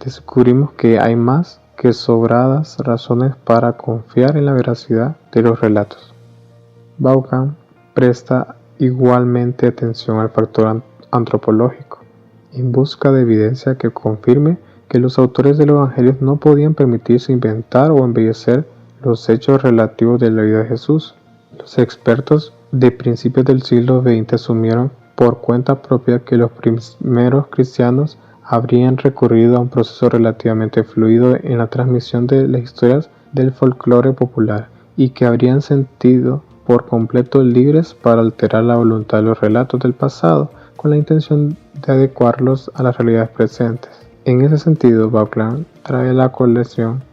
descubrimos que hay más que sobradas razones para confiar en la veracidad de los relatos. Bauckham presta igualmente atención al factor antropológico, en busca de evidencia que confirme que los autores de los evangelios no podían permitirse inventar o embellecer los hechos relativos de la vida de Jesús. Los expertos de principios del siglo XX asumieron por cuenta propia que los primeros cristianos habrían recurrido a un proceso relativamente fluido en la transmisión de las historias del folclore popular y que habrían sentido por completo libres para alterar la voluntad de los relatos del pasado con la intención de adecuarlos a las realidades presentes. En ese sentido, Bauckham trae a la colección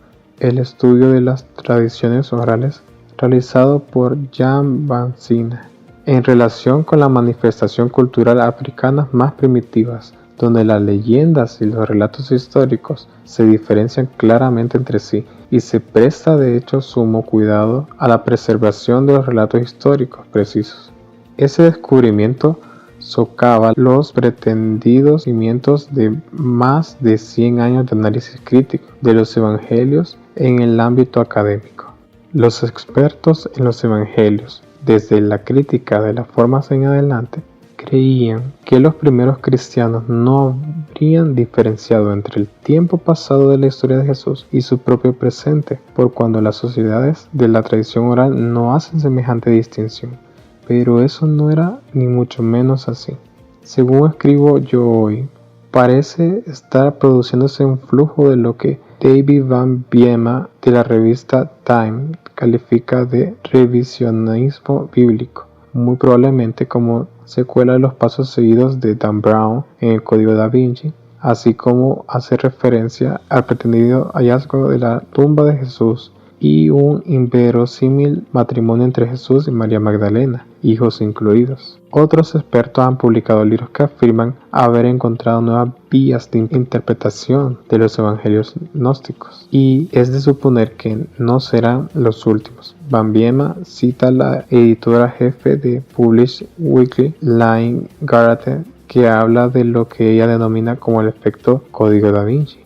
el estudio de las tradiciones orales realizado por Jan van Sina en relación con la manifestación cultural africana más primitivas, donde las leyendas y los relatos históricos se diferencian claramente entre sí y se presta de hecho sumo cuidado a la preservación de los relatos históricos precisos. Ese descubrimiento socava los pretendidos cimientos de más de 100 años de análisis crítico de los evangelios en el ámbito académico. Los expertos en los evangelios, desde la crítica de las formas en adelante, creían que los primeros cristianos no habrían diferenciado entre el tiempo pasado de la historia de Jesús y su propio presente, por cuando las sociedades de la tradición oral no hacen semejante distinción. Pero eso no era ni mucho menos así. Según escribo yo hoy, parece estar produciéndose un flujo de lo que David Van Biema de la revista Time califica de revisionismo bíblico, muy probablemente como secuela de los pasos seguidos de Dan Brown en el Código Da Vinci, así como hace referencia al pretendido hallazgo de la tumba de Jesús y un inverosímil matrimonio entre Jesús y María Magdalena, hijos incluidos. Otros expertos han publicado libros que afirman haber encontrado nuevas vías de interpretación de los evangelios gnósticos, y es de suponer que no serán los últimos. Van Biema cita a la editora jefe de Publish Weekly, Lynn Garrett, que habla de lo que ella denomina como el efecto Código Da Vinci.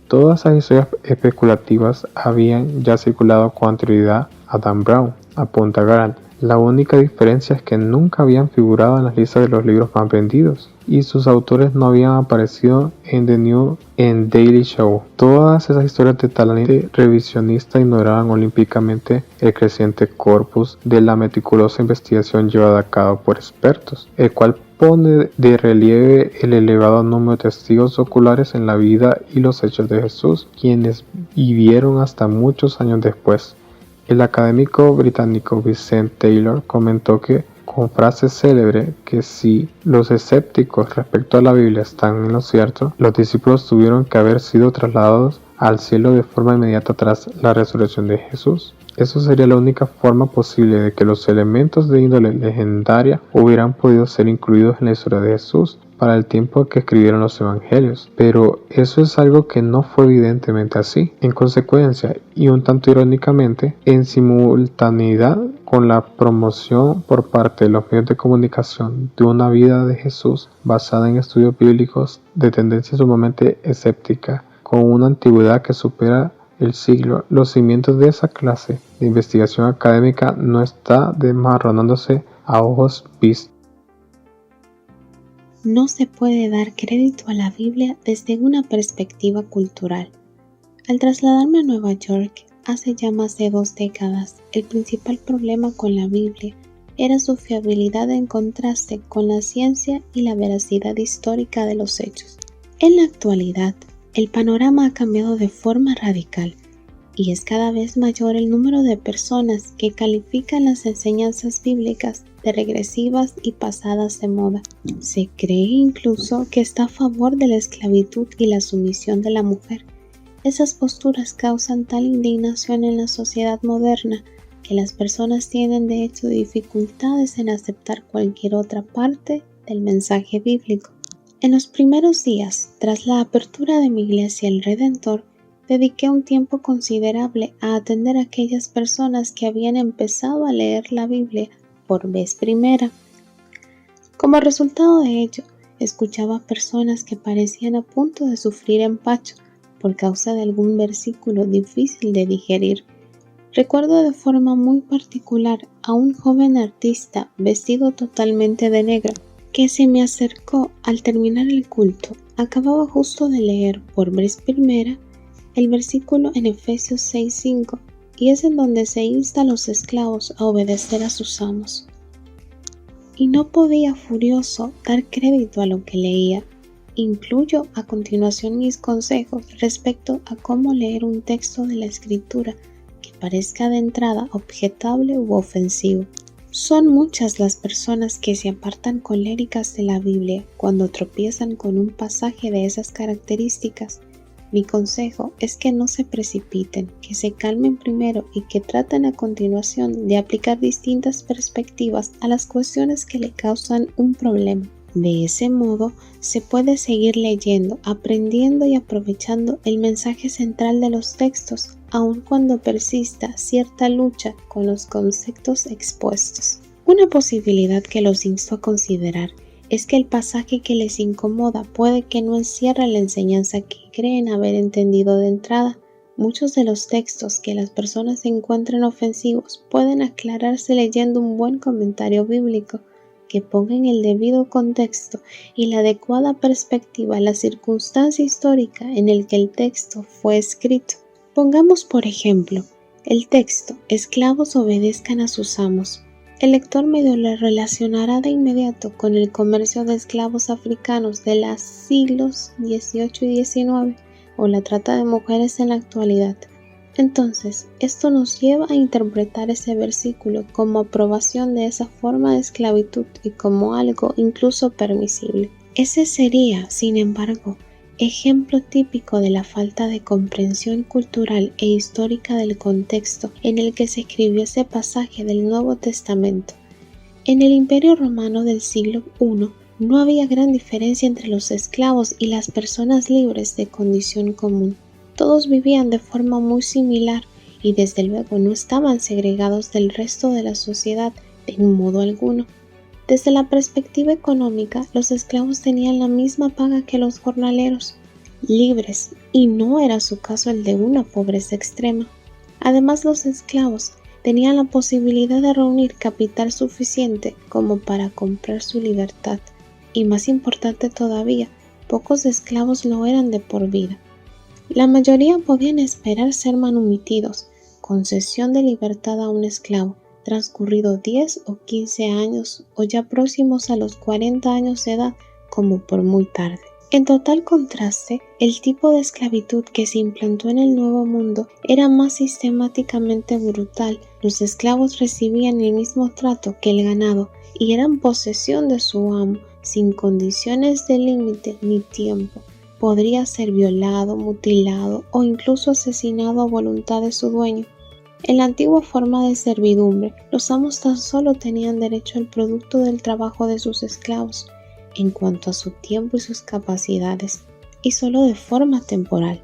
Todas esas historias especulativas habían ya circulado con anterioridad a Dan Brown, apunta Garrett. La única diferencia es que nunca habían figurado en las listas de los libros más vendidos y sus autores no habían aparecido en The New and Daily Show. Todas esas historias de talante revisionista ignoraban olímpicamente el creciente corpus de la meticulosa investigación llevada a cabo por expertos, el cual pone de relieve el elevado número de testigos oculares en la vida y los hechos de Jesús, quienes vivieron hasta muchos años después. El académico británico Vincent Taylor comentó que, con frase célebre, que si los escépticos respecto a la Biblia están en lo cierto, los discípulos tuvieron que haber sido trasladados al cielo de forma inmediata tras la resurrección de Jesús. Eso sería la única forma posible de que los elementos de índole legendaria hubieran podido ser incluidos en la historia de Jesús para el tiempo que escribieron los evangelios, pero eso es algo que no fue evidentemente así. En consecuencia, y un tanto irónicamente, en simultaneidad con la promoción por parte de los medios de comunicación de una vida de Jesús basada en estudios bíblicos de tendencia sumamente escéptica, con una antigüedad que supera el siglo, los cimientos de esa clase de investigación académica no está desmoronándose a ojos vistos. No se puede dar crédito a la Biblia desde una perspectiva cultural. Al trasladarme a Nueva York hace ya más de 2 décadas, el principal problema con la Biblia era su fiabilidad en contraste con la ciencia y la veracidad histórica de los hechos. En la actualidad, el panorama ha cambiado de forma radical y es cada vez mayor el número de personas que califican las enseñanzas bíblicas de regresivas y pasadas de moda. Se cree incluso que está a favor de la esclavitud y la sumisión de la mujer. Esas posturas causan tal indignación en la sociedad moderna que las personas tienen de hecho dificultades en aceptar cualquier otra parte del mensaje bíblico. En los primeros días, tras la apertura de mi iglesia El Redentor, dediqué un tiempo considerable a atender a aquellas personas que habían empezado a leer la Biblia por vez primera. Como resultado de ello, escuchaba a personas que parecían a punto de sufrir empacho por causa de algún versículo difícil de digerir. Recuerdo de forma muy particular a un joven artista vestido totalmente de negro que se me acercó al terminar el culto. Acababa justo de leer por vez primera el versículo en Efesios 6:5, y es en donde se insta a los esclavos a obedecer a sus amos. Y no podía, furioso, dar crédito a lo que leía. Incluyo a continuación mis consejos respecto a cómo leer un texto de la Escritura que parezca de entrada objetable u ofensivo. Son muchas las personas que se apartan coléricas de la Biblia cuando tropiezan con un pasaje de esas características. Mi consejo es que no se precipiten, que se calmen primero y que traten a continuación de aplicar distintas perspectivas a las cuestiones que le causan un problema. De ese modo, se puede seguir leyendo, aprendiendo y aprovechando el mensaje central de los textos, aun cuando persista cierta lucha con los conceptos expuestos. Una posibilidad que los insto a considerar es que el pasaje que les incomoda puede que no encierre la enseñanza que creen haber entendido de entrada. Muchos de los textos que las personas encuentran ofensivos pueden aclararse leyendo un buen comentario bíblico que ponga en el debido contexto y la adecuada perspectiva la circunstancia histórica en el que el texto fue escrito. Pongamos por ejemplo el texto: esclavos obedezcan a sus amos. El lector medio le relacionará de inmediato con el comercio de esclavos africanos de los siglos XVIII y XIX o la trata de mujeres en la actualidad. Entonces, esto nos lleva a interpretar ese versículo como aprobación de esa forma de esclavitud y como algo incluso permisible. Ese sería, sin embargo, ejemplo típico de la falta de comprensión cultural e histórica del contexto en el que se escribió ese pasaje del Nuevo Testamento. En el Imperio Romano del siglo I no había gran diferencia entre los esclavos y las personas libres de condición común. Todos vivían de forma muy similar y desde luego no estaban segregados del resto de la sociedad de un modo alguno. Desde la perspectiva económica, los esclavos tenían la misma paga que los jornaleros, libres, y no era su caso el de una pobreza extrema. Además, los esclavos tenían la posibilidad de reunir capital suficiente como para comprar su libertad, y más importante todavía, pocos esclavos lo eran de por vida. La mayoría podían esperar ser manumitidos, concesión de libertad a un esclavo, transcurrido 10 o 15 años o ya próximos a los 40 años de edad, como por muy tarde. En total contraste, el tipo de esclavitud que se implantó en el Nuevo Mundo era más sistemáticamente brutal. Los esclavos recibían el mismo trato que el ganado y eran posesión de su amo, sin condiciones de límite ni tiempo. Podría ser violado, mutilado o incluso asesinado a voluntad de su dueño. En la antigua forma de servidumbre, los amos tan solo tenían derecho al producto del trabajo de sus esclavos, en cuanto a su tiempo y sus capacidades, y solo de forma temporal.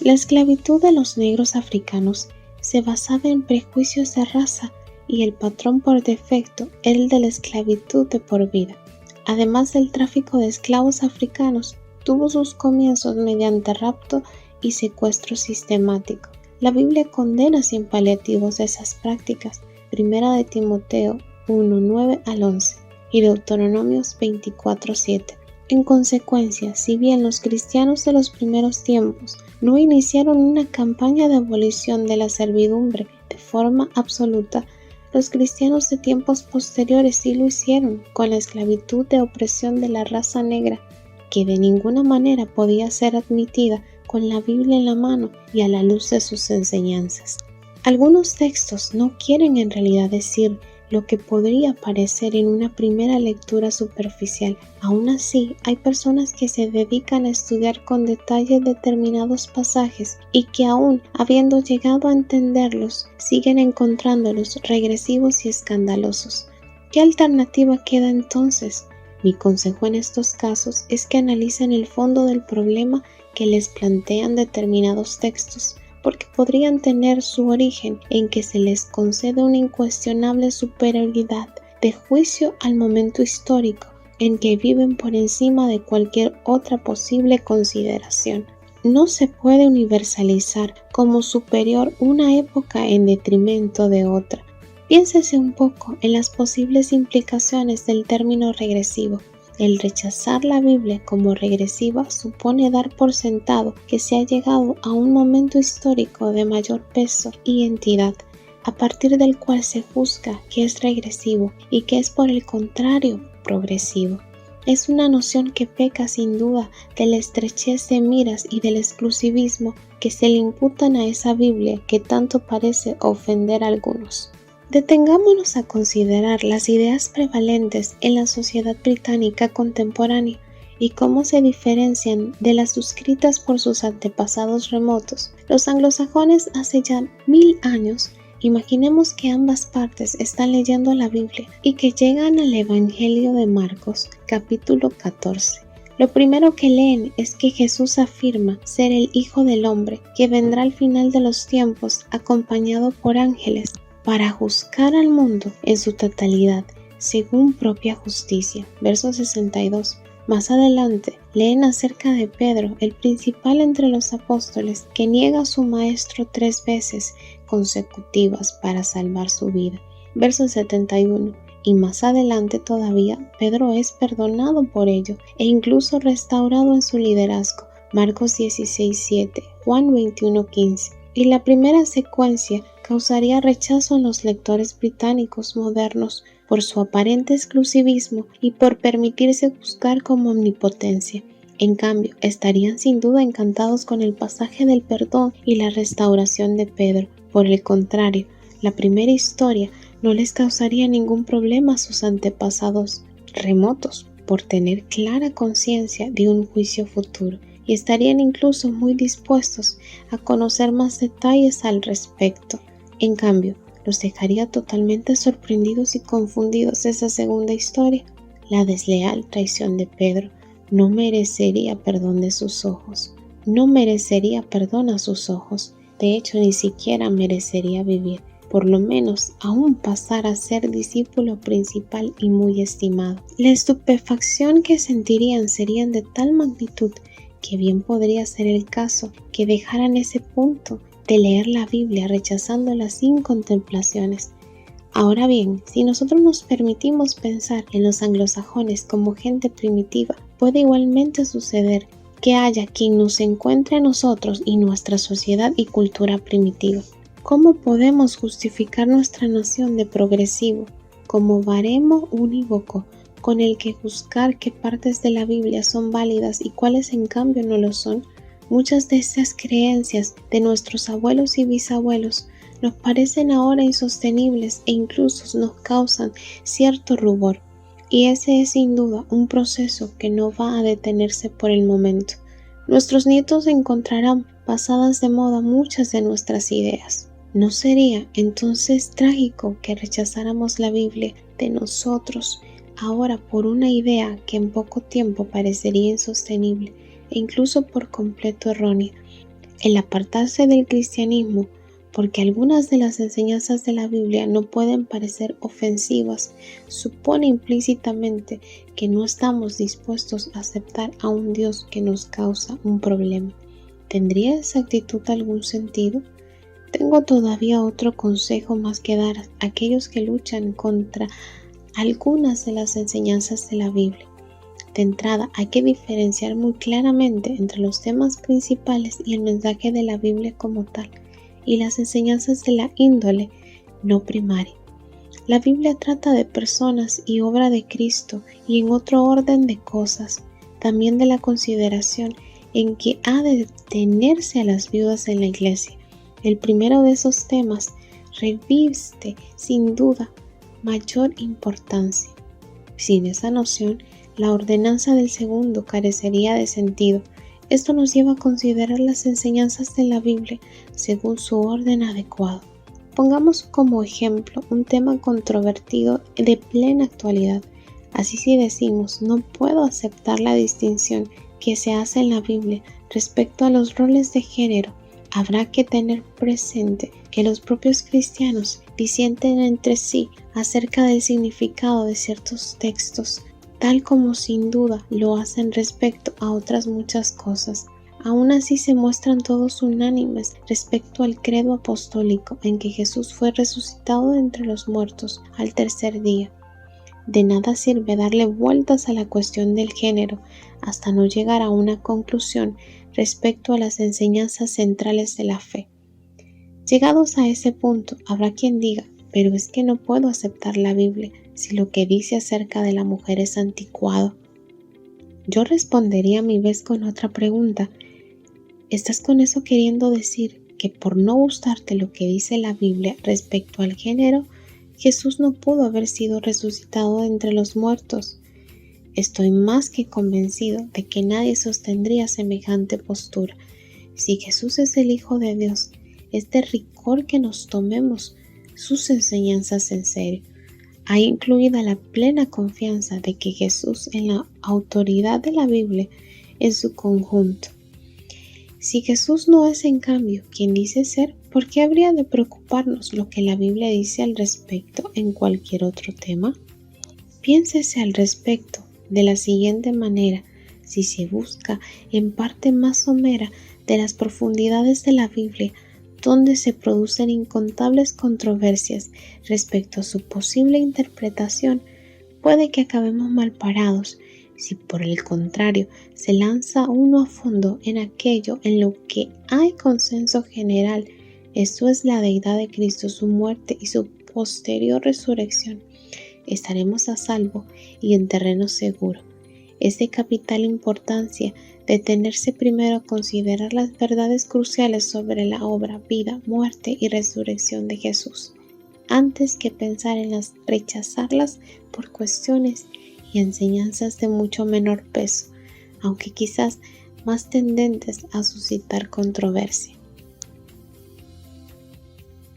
La esclavitud de los negros africanos se basaba en prejuicios de raza y el patrón por defecto era el de la esclavitud de por vida. Además, el tráfico de esclavos africanos tuvo sus comienzos mediante rapto y secuestro sistemático. La Biblia condena sin paliativos esas prácticas, 1 de Timoteo 1, 9 al 11 y Deuteronomios 24, 7. En consecuencia, si bien los cristianos de los primeros tiempos no iniciaron una campaña de abolición de la servidumbre de forma absoluta, los cristianos de tiempos posteriores sí lo hicieron con la esclavitud de opresión de la raza negra, que de ninguna manera podía ser admitida con la Biblia en la mano y a la luz de sus enseñanzas. Algunos textos no quieren en realidad decir lo que podría parecer en una primera lectura superficial. Aún así, hay personas que se dedican a estudiar con detalle determinados pasajes y que aún habiendo llegado a entenderlos, siguen encontrándolos regresivos y escandalosos. ¿Qué alternativa queda entonces? Mi consejo en estos casos es que analicen el fondo del problema que les plantean determinados textos, porque podrían tener su origen en que se les concede una incuestionable superioridad de juicio al momento histórico en que viven por encima de cualquier otra posible consideración. No se puede universalizar como superior una época en detrimento de otra. Piénsese un poco en las posibles implicaciones del término regresivo. El rechazar la Biblia como regresiva supone dar por sentado que se ha llegado a un momento histórico de mayor peso y entidad, a partir del cual se juzga que es regresivo y que es por el contrario progresivo. Es una noción que peca sin duda de la estrechez de miras y del exclusivismo que se le imputan a esa Biblia que tanto parece ofender a algunos. Detengámonos a considerar las ideas prevalentes en la sociedad británica contemporánea y cómo se diferencian de las suscritas por sus antepasados remotos. Los anglosajones hace ya 1000 años, imaginemos que ambas partes están leyendo la Biblia y que llegan al Evangelio de Marcos, capítulo 14. Lo primero que leen es que Jesús afirma ser el Hijo del Hombre, que vendrá al final de los tiempos acompañado por ángeles, para juzgar al mundo en su totalidad, según propia justicia. Verso 62. Más adelante, leen acerca de Pedro, el principal entre los apóstoles, que niega a su maestro 3 veces consecutivas para salvar su vida. Verso 71. Y más adelante todavía, Pedro es perdonado por ello e incluso restaurado en su liderazgo. Marcos 16:7, Juan 21:15. Y la primera secuencia causaría rechazo en los lectores británicos modernos por su aparente exclusivismo y por permitirse juzgar como omnipotencia. En cambio, estarían sin duda encantados con el pasaje del perdón y la restauración de Pedro. Por el contrario, la primera historia no les causaría ningún problema a sus antepasados remotos por tener clara conciencia de un juicio futuro, y estarían incluso muy dispuestos a conocer más detalles al respecto. En cambio, los dejaría totalmente sorprendidos y confundidos esa segunda historia. La desleal traición de Pedro no merecería perdón de sus ojos. No merecería perdón a sus ojos. De hecho, ni siquiera merecería vivir. Por lo menos aún pasar a ser discípulo principal y muy estimado. La estupefacción que sentirían serían de tal magnitud que bien podría ser el caso que dejaran ese punto de leer la Biblia rechazándola sin contemplaciones. Ahora bien, si nosotros nos permitimos pensar en los anglosajones como gente primitiva, puede igualmente suceder que haya quien nos encuentre a nosotros y nuestra sociedad y cultura primitiva. ¿Cómo podemos justificar nuestra noción de progresivo como baremo unívoco con el que juzgar qué partes de la Biblia son válidas y cuáles en cambio no lo son? Muchas de esas creencias de nuestros abuelos y bisabuelos nos parecen ahora insostenibles e incluso nos causan cierto rubor. Y ese es sin duda un proceso que no va a detenerse por el momento. Nuestros nietos encontrarán pasadas de moda muchas de nuestras ideas. ¿No sería entonces trágico que rechazáramos la Biblia de nosotros ahora por una idea que en poco tiempo parecería insostenible e incluso por completo errónea? El apartarse del cristianismo porque algunas de las enseñanzas de la Biblia no pueden parecer ofensivas supone implícitamente que no estamos dispuestos a aceptar a un Dios que nos causa un problema. ¿Tendría esa actitud algún sentido? Tengo todavía otro consejo más que dar a aquellos que luchan contra algunas de las enseñanzas de la Biblia. De entrada, hay que diferenciar muy claramente entre los temas principales y el mensaje de la Biblia como tal, y las enseñanzas de la índole no primaria. La Biblia trata de personas y obra de Cristo y en otro orden de cosas, también de la consideración en que ha de tenerse a las viudas en la iglesia. El primero de esos temas reviste sin duda mayor importancia. Sin esa noción, la ordenanza del segundo carecería de sentido. Esto nos lleva a considerar las enseñanzas de la Biblia según su orden adecuado. Pongamos como ejemplo un tema controvertido de plena actualidad. Así si decimos, no puedo aceptar la distinción que se hace en la Biblia respecto a los roles de género, habrá que tener presente que los propios cristianos disienten entre sí acerca del significado de ciertos textos, tal como sin duda lo hacen respecto a otras muchas cosas. Aún así se muestran todos unánimes respecto al credo apostólico en que Jesús fue resucitado de entre los muertos al tercer día. De nada sirve darle vueltas a la cuestión del género hasta no llegar a una conclusión respecto a las enseñanzas centrales de la fe. Llegados a ese punto, habrá quien diga, pero es que no puedo aceptar la Biblia si lo que dice acerca de la mujer es anticuado. Yo respondería a mi vez con otra pregunta. ¿Estás con eso queriendo decir que por no gustarte lo que dice la Biblia respecto al género, Jesús no pudo haber sido resucitado de entre los muertos? Estoy más que convencido de que nadie sostendría semejante postura. Si Jesús es el Hijo de Dios, es de rigor que nos tomemos sus enseñanzas en serio. Hay incluida la plena confianza de que Jesús en la autoridad de la Biblia en su conjunto. Si Jesús no es en cambio quien dice ser, ¿por qué habría de preocuparnos lo que la Biblia dice al respecto en cualquier otro tema? Piénsese al respecto de la siguiente manera: si se busca en parte más somera de las profundidades de la Biblia, donde se producen incontables controversias respecto a su posible interpretación, puede que acabemos mal parados. Si por el contrario se lanza uno a fondo en aquello en lo que hay consenso general, esto es la deidad de Cristo, su muerte y su posterior resurrección, estaremos a salvo y en terreno seguro. Es de capital importancia detenerse primero a considerar las verdades cruciales sobre la obra, vida, muerte y resurrección de Jesús, antes que pensar en rechazarlas por cuestiones y enseñanzas de mucho menor peso, aunque quizás más tendentes a suscitar controversia.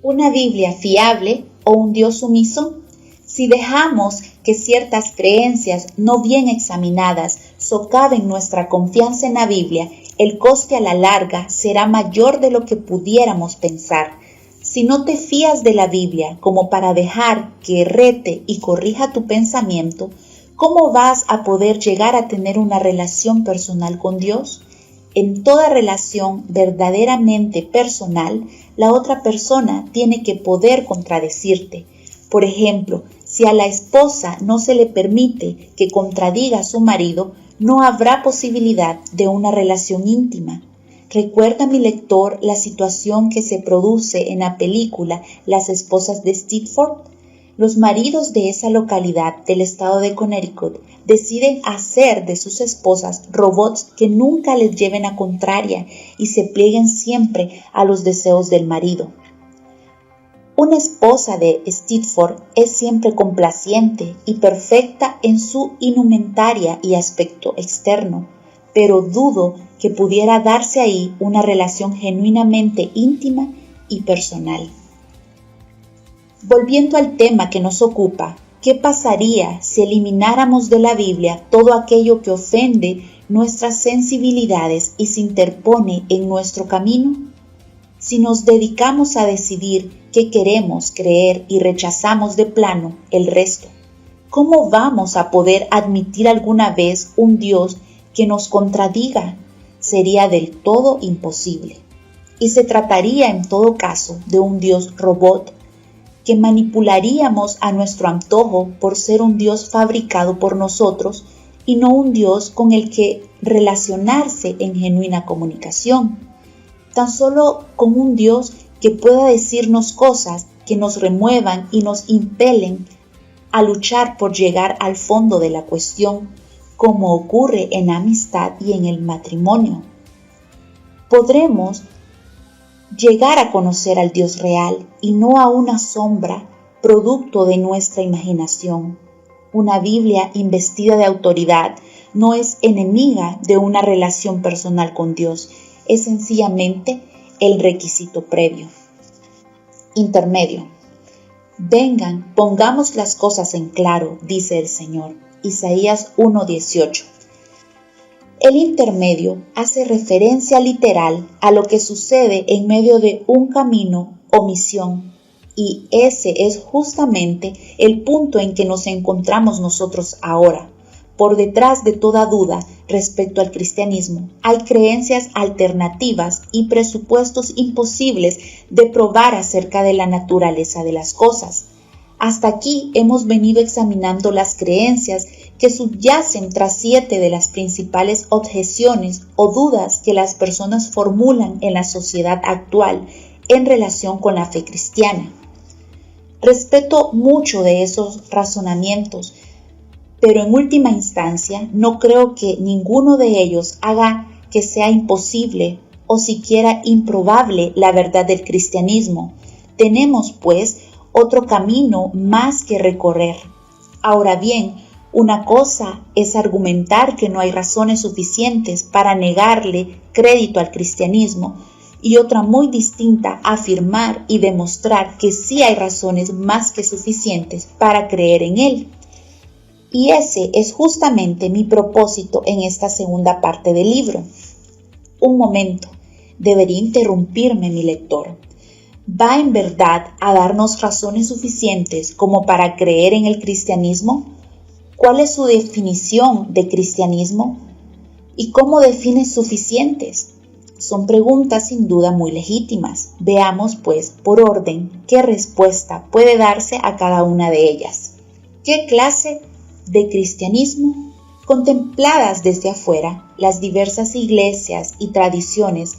¿Una Biblia fiable o un Dios sumiso? Si dejamos que ciertas creencias no bien examinadas socaven nuestra confianza en la Biblia, el coste a la larga será mayor de lo que pudiéramos pensar. Si no te fías de la Biblia como para dejar que rete y corrija tu pensamiento, ¿cómo vas a poder llegar a tener una relación personal con Dios? En toda relación verdaderamente personal, la otra persona tiene que poder contradecirte. Por ejemplo, si a la esposa no se le permite que contradiga a su marido, no habrá posibilidad de una relación íntima. ¿Recuerda mi lector la situación que se produce en la película Las esposas de Stepford? Los maridos de esa localidad del estado de Connecticut deciden hacer de sus esposas robots que nunca les lleven a contraria y se plieguen siempre a los deseos del marido. Una esposa de Stepford es siempre complaciente y perfecta en su indumentaria y aspecto externo, pero dudo que pudiera darse ahí una relación genuinamente íntima y personal. Volviendo al tema que nos ocupa, ¿qué pasaría si elimináramos de la Biblia todo aquello que ofende nuestras sensibilidades y se interpone en nuestro camino? Si nos dedicamos a decidir qué queremos creer y rechazamos de plano el resto, ¿cómo vamos a poder admitir alguna vez un Dios que nos contradiga? Sería del todo imposible. Y se trataría en todo caso de un Dios robot que manipularíamos a nuestro antojo por ser un Dios fabricado por nosotros y no un Dios con el que relacionarse en genuina comunicación. Tan solo con un Dios que pueda decirnos cosas que nos remuevan y nos impelen a luchar por llegar al fondo de la cuestión, como ocurre en la amistad y en el matrimonio. Podremos llegar a conocer al Dios real y no a una sombra producto de nuestra imaginación. Una Biblia investida de autoridad no es enemiga de una relación personal con Dios, es sencillamente el requisito previo. Intermedio. Vengan, pongamos las cosas en claro, dice el Señor. Isaías 1:18. El intermedio hace referencia literal a lo que sucede en medio de un camino o misión, y ese es justamente el punto en que nos encontramos nosotros ahora. Por detrás de toda duda respecto al cristianismo, hay creencias alternativas y presupuestos imposibles de probar acerca de la naturaleza de las cosas. Hasta aquí hemos venido examinando las creencias que subyacen tras 7 de las principales objeciones o dudas que las personas formulan en la sociedad actual en relación con la fe cristiana. Respeto mucho de esos razonamientos, pero en última instancia no creo que ninguno de ellos haga que sea imposible o siquiera improbable la verdad del cristianismo. Tenemos, pues, otro camino más que recorrer. Ahora bien, una cosa es argumentar que no hay razones suficientes para negarle crédito al cristianismo y otra muy distinta afirmar y demostrar que sí hay razones más que suficientes para creer en él. Y ese es justamente mi propósito en esta segunda parte del libro. Un momento, debería interrumpirme mi lector. ¿Va en verdad a darnos razones suficientes como para creer en el cristianismo? ¿Cuál es su definición de cristianismo? ¿Y cómo define suficientes? Son preguntas sin duda muy legítimas. Veamos, pues, por orden, qué respuesta puede darse a cada una de ellas. ¿Qué clase de cristianismo? Contempladas desde afuera, las diversas iglesias y tradiciones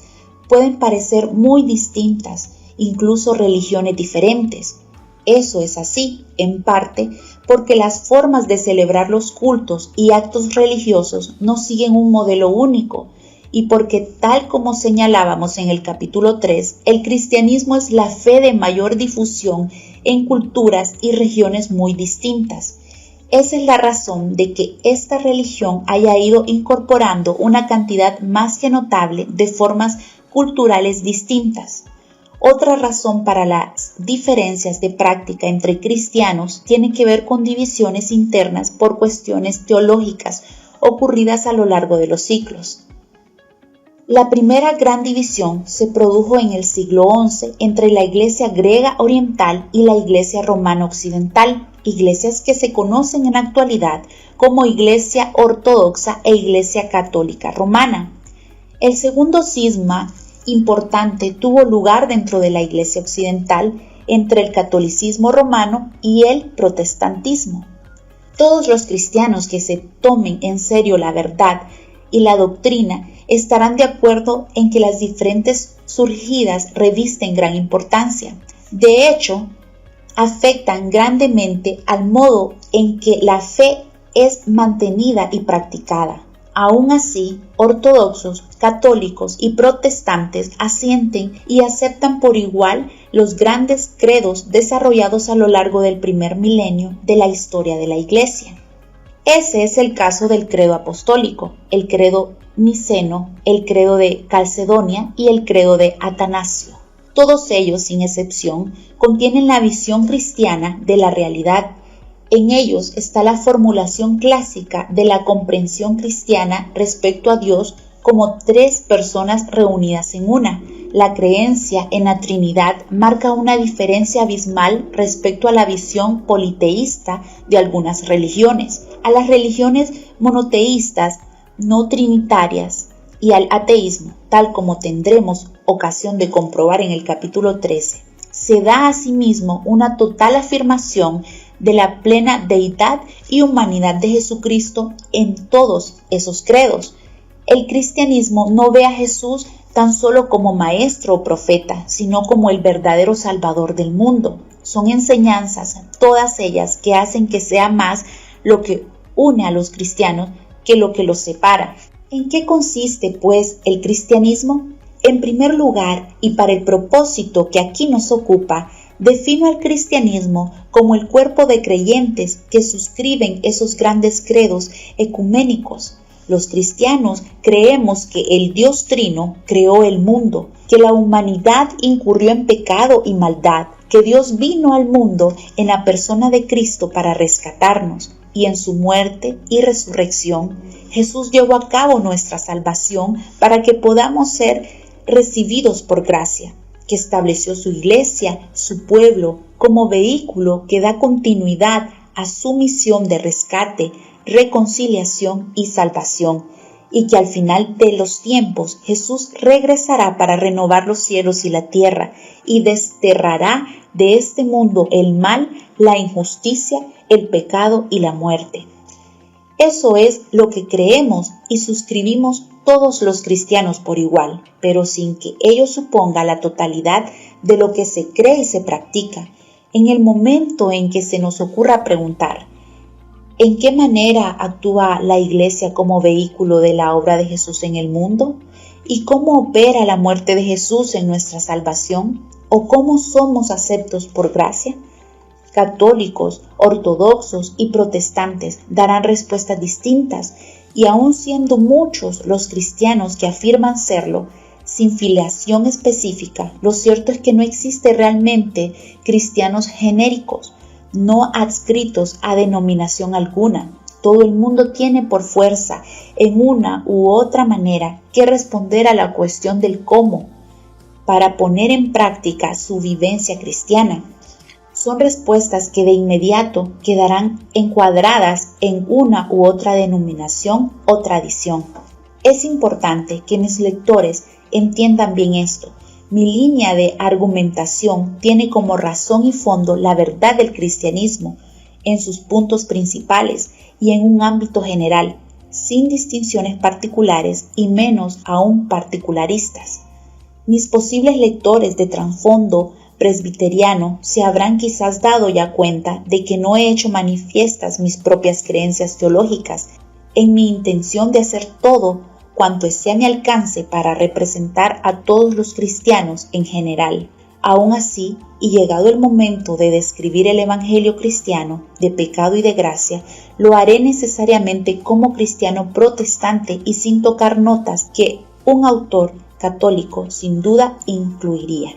pueden parecer muy distintas, incluso religiones diferentes. Eso es así, en parte, porque las formas de celebrar los cultos y actos religiosos no siguen un modelo único, y porque, tal como señalábamos en el capítulo 3, el cristianismo es la fe de mayor difusión en culturas y regiones muy distintas. Esa es la razón de que esta religión haya ido incorporando una cantidad más que notable de formas culturales distintas. Otra razón para las diferencias de práctica entre cristianos tiene que ver con divisiones internas por cuestiones teológicas ocurridas a lo largo de los siglos. La primera gran división se produjo en el siglo XI entre la Iglesia griega oriental y la Iglesia romana occidental, iglesias que se conocen en la actualidad como Iglesia ortodoxa e Iglesia católica romana. El segundo cisma importante tuvo lugar dentro de la Iglesia occidental entre el catolicismo romano y el protestantismo. Todos los cristianos que se tomen en serio la verdad y la doctrina estarán de acuerdo en que las diferentes surgidas revisten gran importancia. De hecho, afectan grandemente al modo en que la fe es mantenida y practicada. Aún así, ortodoxos, católicos y protestantes asienten y aceptan por igual los grandes credos desarrollados a lo largo del primer milenio de la historia de la Iglesia. Ese es el caso del credo apostólico, el credo niceno, el credo de Calcedonia y el credo de Atanasio. Todos ellos, sin excepción, contienen la visión cristiana de la realidad. En ellos está la formulación clásica de la comprensión cristiana respecto a Dios como tres personas reunidas en una. La creencia en la Trinidad marca una diferencia abismal respecto a la visión politeísta de algunas religiones, a las religiones monoteístas no trinitarias y al ateísmo, tal como tendremos ocasión de comprobar en el capítulo 13. Se da asimismo una total afirmación de la plena deidad y humanidad de Jesucristo en todos esos credos. El cristianismo no ve a Jesús tan solo como maestro o profeta, sino como el verdadero Salvador del mundo. Son enseñanzas, todas ellas, que hacen que sea más lo que une a los cristianos que lo que los separa. ¿En qué consiste, pues, el cristianismo? En primer lugar, y para el propósito que aquí nos ocupa, defino al cristianismo como el cuerpo de creyentes que suscriben esos grandes credos ecuménicos. Los cristianos creemos que el Dios Trino creó el mundo, que la humanidad incurrió en pecado y maldad, que Dios vino al mundo en la persona de Cristo para rescatarnos, y en su muerte y resurrección, Jesús llevó a cabo nuestra salvación para que podamos ser recibidos por gracia, que estableció su iglesia, su pueblo, como vehículo que da continuidad a su misión de rescate, reconciliación y salvación, y que al final de los tiempos Jesús regresará para renovar los cielos y la tierra y desterrará de este mundo el mal, la injusticia, el pecado y la muerte. Eso es lo que creemos y suscribimos todos los cristianos por igual, pero sin que ello suponga la totalidad de lo que se cree y se practica. En el momento en que se nos ocurra preguntar, ¿en qué manera actúa la Iglesia como vehículo de la obra de Jesús en el mundo? ¿Y cómo opera la muerte de Jesús en nuestra salvación? ¿O cómo somos aceptos por gracia? Católicos, ortodoxos y protestantes darán respuestas distintas, y aun siendo muchos los cristianos que afirman serlo, sin filiación específica, lo cierto es que no existe realmente cristianos genéricos, no adscritos a denominación alguna. Todo el mundo tiene por fuerza, en una u otra manera, que responder a la cuestión del cómo, para poner en práctica su vivencia cristiana. Son respuestas que de inmediato quedarán encuadradas en una u otra denominación o tradición. Es importante que mis lectores entiendan bien esto. Mi línea de argumentación tiene como razón y fondo la verdad del cristianismo en sus puntos principales y en un ámbito general, sin distinciones particulares y menos aún particularistas. Mis posibles lectores de trasfondo presbiteriano se habrán quizás dado ya cuenta de que no he hecho manifiestas mis propias creencias teológicas en mi intención de hacer todo cuanto esté a mi alcance para representar a todos los cristianos en general. Aún así, y llegado el momento de describir el Evangelio cristiano de pecado y de gracia, lo haré necesariamente como cristiano protestante y sin tocar notas que un autor católico sin duda incluiría.